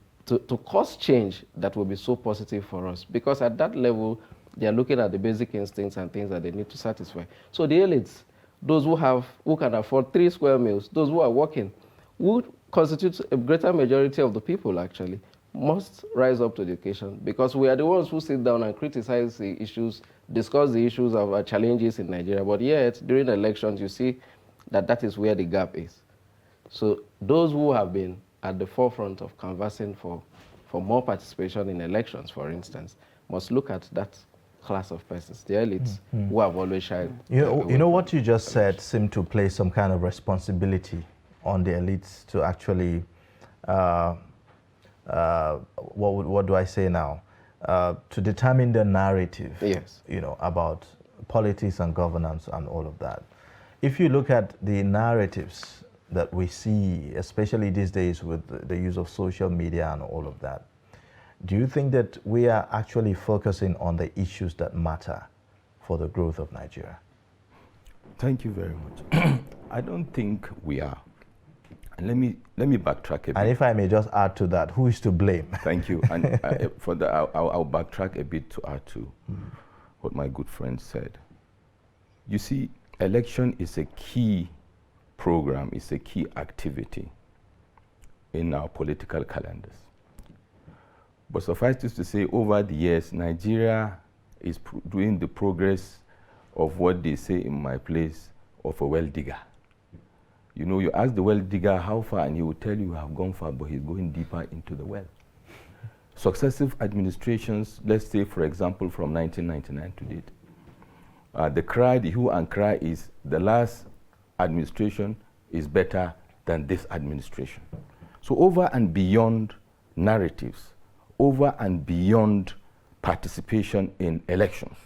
cause change that will be so positive for us. Because at that level, they are looking at the basic instincts and things that they need to satisfy. So the elites, those who can afford 3 square meals, those who are working, who constitute a greater majority of the people actually, must rise up to the occasion because we are the ones who sit down and criticize the issues, discuss the issues of our challenges in Nigeria, but yet during the elections you see that that is where the gap is. So those who have been at the forefront of canvassing for more participation in elections, for instance, must look at that class of persons, the elites, who have always shied.
You know what you just said seemed to place some kind of responsibility on the elites to actually, what do I say now? To determine the narrative,
yes,
about politics and governance and all of that. If you look at the narratives that we see, especially these days with the use of social media and all of that, do you think that we are actually focusing on the issues that matter for the growth of Nigeria?
Thank you very much. I don't think we are. And let me backtrack a bit.
And if I may just add to that, who is to blame?
Thank you. And for that, I'll backtrack a bit to add to what my good friend said. You see, election is a key program, it's a key activity in our political calendars. But suffice it to say, over the years, Nigeria is doing the progress of what they say in my place of a well digger. You know, you ask the well digger how far, and he will tell you have gone far, but he's going deeper into the well. Successive administrations, let's say, for example, from 1999 to date, the cry, the hue and cry is the last administration is better than this administration. So over and beyond narratives, over and beyond participation in elections,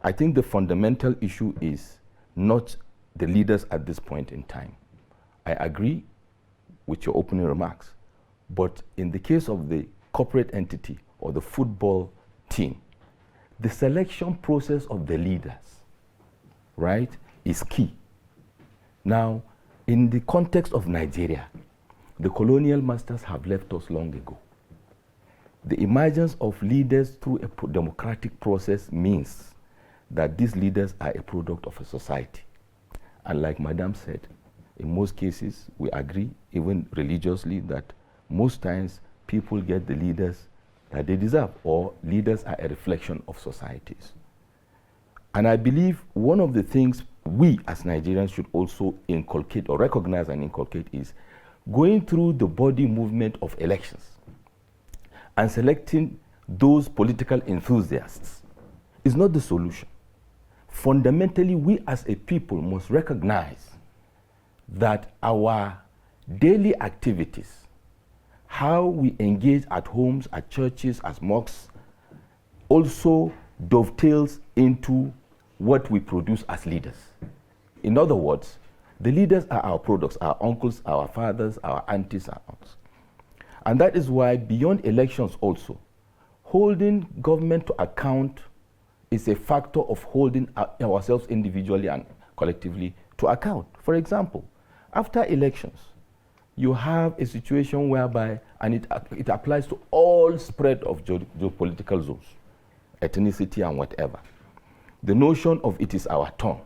I think the fundamental issue is not the leaders at this point in time. I agree with your opening remarks, but in the case of the corporate entity or the football team, the selection process of the leaders, right, is key. Now, in the context of Nigeria, the colonial masters have left us long ago. The emergence of leaders through a democratic process means that these leaders are a product of a society. And like Madam said, in most cases, we agree, even religiously, that most times people get the leaders that they deserve, or leaders are a reflection of societies. And I believe one of the things we as Nigerians should also inculcate or recognize and inculcate is going through the body movement of elections and selecting those political enthusiasts is not the solution. Fundamentally, we as a people must recognize that our daily activities, how we engage at homes, at churches, at mosques, also dovetails into what we produce as leaders. In other words, the leaders are our products, our uncles, our fathers, our aunties, our aunts. And that is why beyond elections also, holding government to account is a factor of holding ourselves individually and collectively to account. For example, after elections, you have a situation whereby, and it applies to all spread of geopolitical zones, ethnicity and whatever. The notion of it is our turn.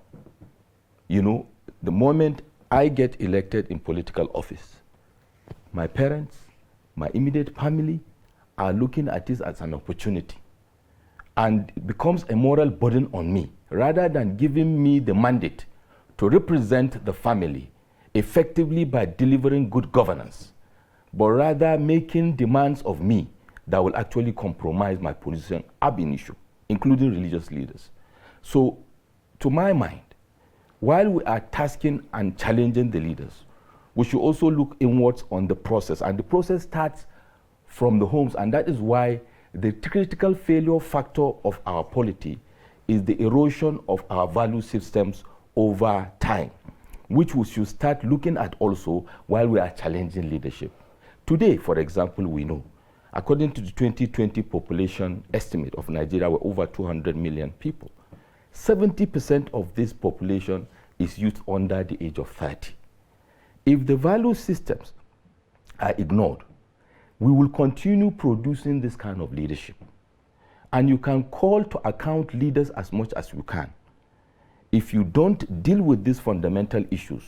You know, the moment I get elected in political office, my parents, my immediate family are looking at this as an opportunity. And it becomes a moral burden on me, rather than giving me the mandate to represent the family effectively by delivering good governance, but rather making demands of me that will actually compromise my position ab initio, including religious leaders. So, to my mind, while we are tasking and challenging the leaders, we should also look inwards on the process. And the process starts from the homes, and that is why the critical failure factor of our polity is the erosion of our value systems over time, which we should start looking at also while we are challenging leadership. Today, for example, we know, according to the 2020 population estimate of Nigeria, we're over 200 million people. 70% of this population is youth under the age of 30. If the value systems are ignored, we will continue producing this kind of leadership. And you can call to account leaders as much as you can. If you don't deal with these fundamental issues,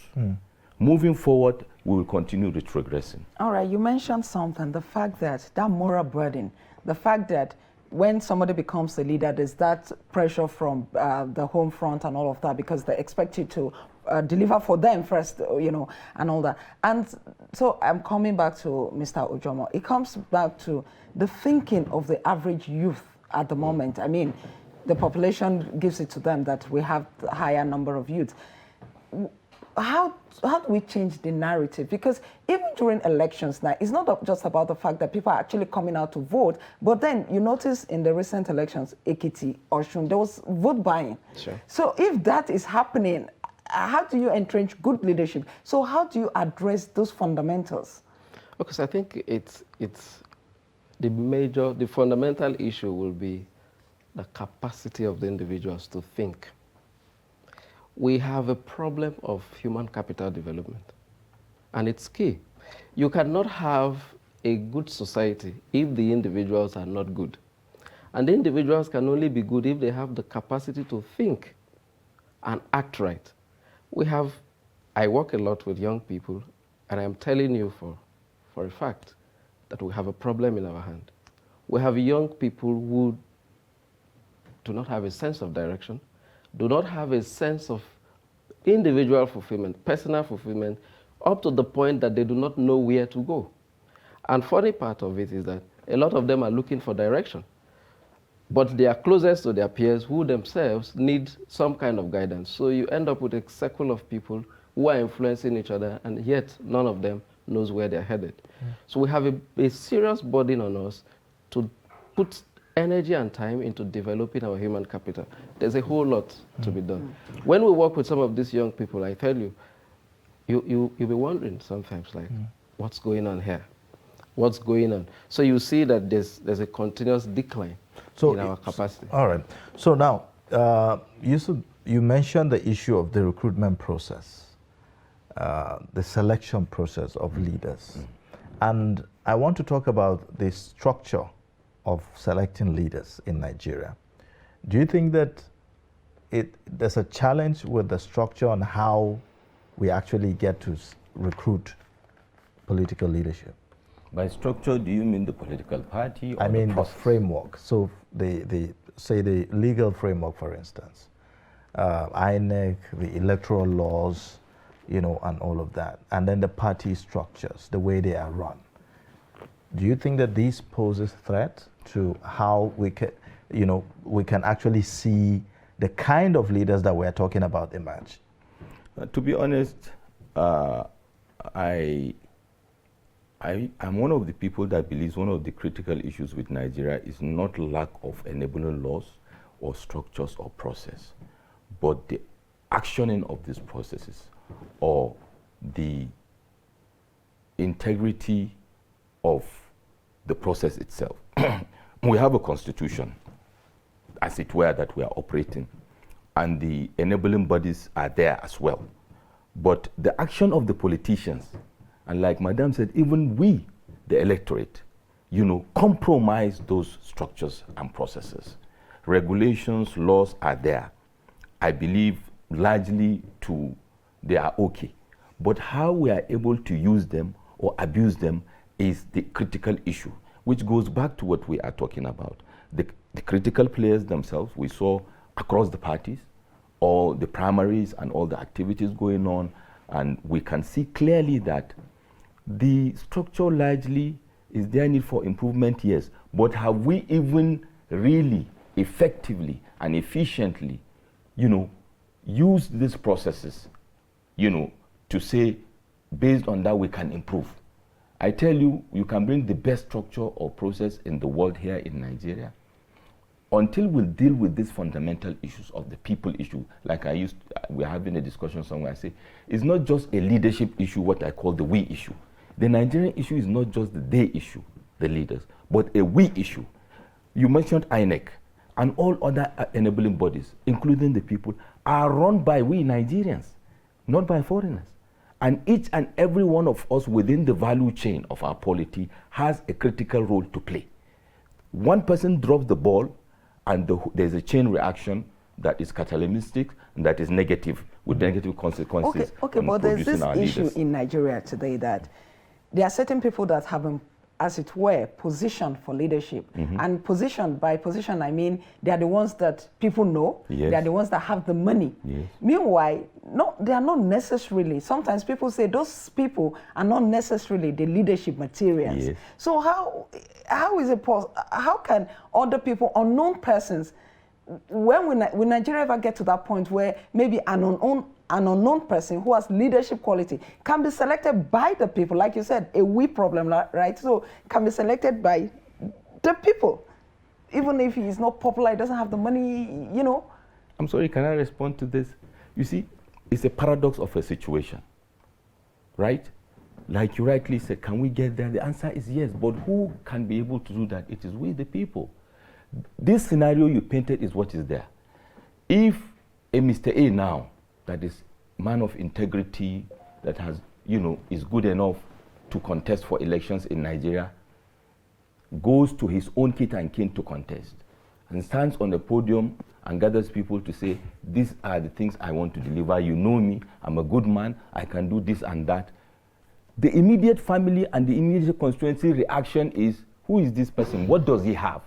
moving forward, we will continue retrogressing.
All right, you mentioned something, the fact that moral burden, the fact that when somebody becomes a leader, there's that pressure from the home front and all of that, because they expect you to deliver for them first, you know, and all that. And so I'm coming back to Mr. Ojomo. It comes back to the thinking of the average youth at the moment. I mean, the population gives it to them that we have a higher number of youth. How do we change the narrative? Because even during elections now, it's not just about the fact that people are actually coming out to vote, but then you notice in the recent elections, Ekiti, Oshun, there was vote buying.
Sure.
So if that is happening, how do you entrench good leadership? So how do you address those fundamentals?
Because I think it's the fundamental issue will be the capacity of the individuals to think. we have a problem of human capital development. And it's key. You cannot have a good society if the individuals are not good. And the individuals can only be good if they have the capacity to think and act right. I work a lot with young people, and I'm telling you for a fact that we have a problem in our hand. We have young people who do not have a sense of direction, do not have a sense of individual fulfillment, personal fulfillment, up to the point that they do not know where to go. And funny part of it is that a lot of them are looking for direction, but they are closest to their peers who themselves need some kind of guidance. So you end up with a circle of people who are influencing each other, and yet none of them knows where they're headed. So we have a serious burden on us to put energy and time into developing our human capital. There's a whole lot to be done. When we work with some of these young people, I tell you, you'll be wondering sometimes, like, what's going on here? What's going on? So you see that there's a continuous decline in our capacity.
All right. So now, you mentioned the issue of the recruitment process, the selection process of leaders. And I want to talk about the structure of selecting leaders in Nigeria. Do you think that there's a challenge with the structure on how we actually get to recruit political leadership?
By structure, do you mean the political party or
I mean
the
framework. So say the legal framework, for instance, INEC, the electoral laws, and all of that, and then the party structures, the way they are run. Do you think that these poses threat to how we can actually see the kind of leaders that we're talking about emerge?
To be honest, I'm one of the people that believes one of the critical issues with Nigeria is not lack of enabling laws or structures or process, but the actioning of these processes or the integrity of the process itself. We have a constitution, as it were, that we are operating, and the enabling bodies are there as well. But the action of the politicians, and like Madam said, even we, the electorate, compromise those structures and processes. Regulations, laws are there. I believe largely they are okay. But how we are able to use them or abuse them is the critical issue, which goes back to what we are talking about. The critical players themselves, we saw across the parties, all the primaries and all the activities going on, and we can see clearly that the structure largely is there need for improvement, yes, but have we even really effectively and efficiently, used these processes, to say, based on that we can improve? I tell you, you can bring the best structure or process in the world here in Nigeria. Until we deal with these fundamental issues of the people issue, like we're having a discussion somewhere, I say, it's not just a leadership issue, what I call the we issue. The Nigerian issue is not just the they issue, the leaders, but a we issue. You mentioned INEC, and all other enabling bodies, including the people, are run by we Nigerians, not by foreigners. And each and every one of us within the value chain of our polity has a critical role to play. One person drops the ball, and there's a chain reaction that is catalytic and that is negative, with negative consequences.
Okay, but there's this issue in Nigeria today that there are certain people that have been, as it were, positioned for leadership. And by position, I mean they are the ones that people know. Yes. They are the ones that have the money. Yes. Meanwhile, they are not necessarily, sometimes people say those people are not necessarily the leadership materials. Yes. So how is it possible? How can other people, unknown persons, when Nigeria ever get to that point where maybe an unknown person who has leadership quality can be selected by the people, like you said, a we problem, right? So can be selected by the people, even if he's not popular, he doesn't have the money,
I'm sorry, can I respond to this? You see, it's a paradox of a situation, right? Like you rightly said, can we get there? The answer is yes, but who can be able to do that? It is we, the people. This scenario you painted is what is there. If a Mr. A now that is man of integrity, that has, is good enough to contest for elections in Nigeria, goes to his own kith and kin to contest, and stands on the podium and gathers people to say, these are the things I want to deliver. You know me, I'm a good man, I can do this and that. The immediate family and the immediate constituency reaction is, who is this person? What does he have?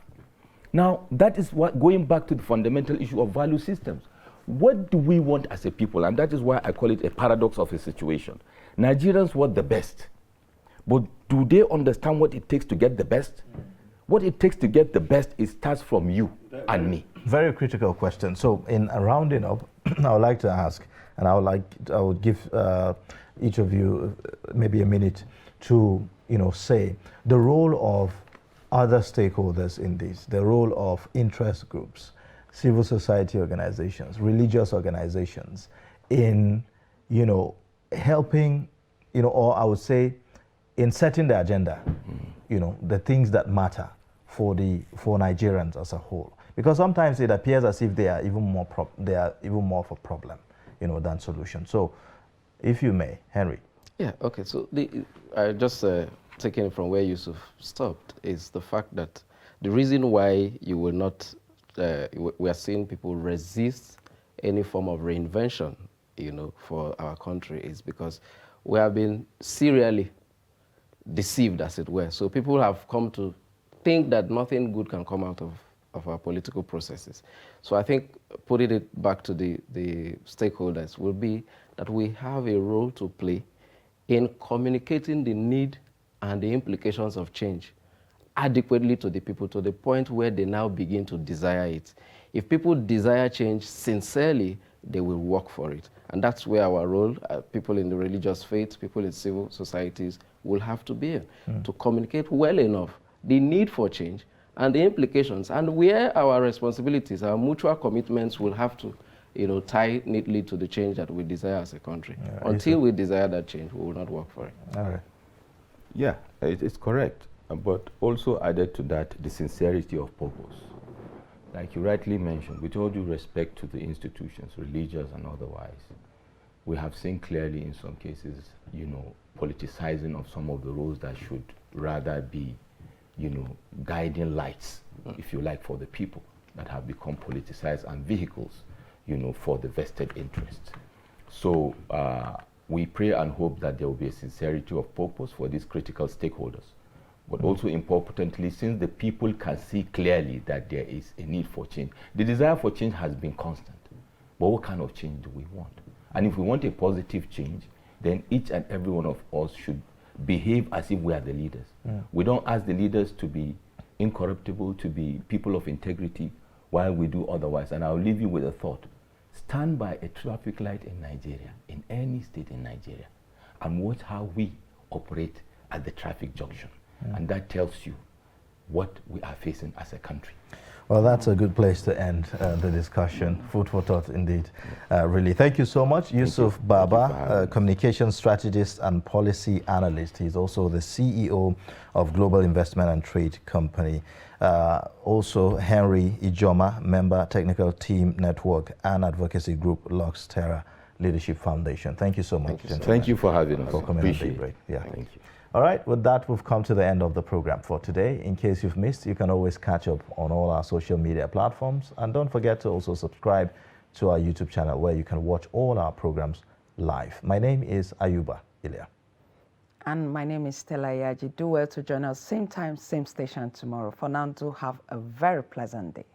Now, that is what, going back to the fundamental issue of value systems. What do we want as a people? And that is why I call it a paradox of a situation. Nigerians want the best, but do they understand what it takes to get the best? What it takes to get the best, it starts from you and me.
Very critical question. So in rounding up, I would like to ask, and I would give each of you maybe a minute to, say the role of other stakeholders in this, the role of interest groups, civil society organizations, religious organizations in, helping, or I would say in setting the agenda, the things that matter for Nigerians as a whole. Because sometimes it appears as if they are even more of a problem, than solution. So, if you may, Henry.
Yeah. Okay. So I just taking it from where Yusuf stopped is the fact that the reason why you will not, we are seeing people resist any form of reinvention, for our country is because we have been serially deceived, as it were. So people have come to think that nothing good can come out of our political processes. So I think putting it back to the stakeholders will be that we have a role to play in communicating the need and the implications of change adequately to the people, to the point where they now begin to desire it. If people desire change sincerely, they will work for it. And that's where our role, people in the religious faith, people in civil societies, will have to be to communicate well enough the need for change and the implications, and where our responsibilities, our mutual commitments will have to tie neatly to the change that we desire as a country. Until we desire that change, we will not work for it.
All right.
Yeah, it's correct. But also added to that, the sincerity of purpose. Like you rightly mentioned, with all due respect to the institutions, religious and otherwise, we have seen clearly in some cases, politicizing of some of the roles that should rather be, guiding lights, if you like, for the people, that have become politicized and vehicles, for the vested interests. So we pray and hope that there will be a sincerity of purpose for these critical stakeholders. But also importantly, since the people can see clearly that there is a need for change, the desire for change has been constant. But what kind of change do we want? And if we want a positive change, then each and every one of us should behave as if we are the leaders. We don't ask the leaders to be incorruptible, to be people of integrity, while we do otherwise. And I'll leave you with a thought. Stand by a traffic light in Nigeria, in any state in Nigeria, and watch how we operate at the traffic junction. And that tells you what we are facing as a country.
Well, that's a good place to end the discussion. Food for thought indeed. Really. Thank you so much. Yusuf Baba, communication strategist and policy analyst. He's also the CEO of Global Investment and Trade Company. Also, Henry Ijoma, member Technical Team Network and Advocacy Group Lux Terra Leadership Foundation. Thank you so much.
Thank you for having us.
For coming on Daybreak. Yeah.
Thank you.
All right, with that, we've come to the end of the program for today. In case you've missed, you can always catch up on all our social media platforms. And don't forget to also subscribe to our YouTube channel where you can watch all our programs live. My name is Ayuba Ilya.
And my name is Stella Yaji. Do well to join us same time, same station tomorrow. For now, do have a very pleasant day.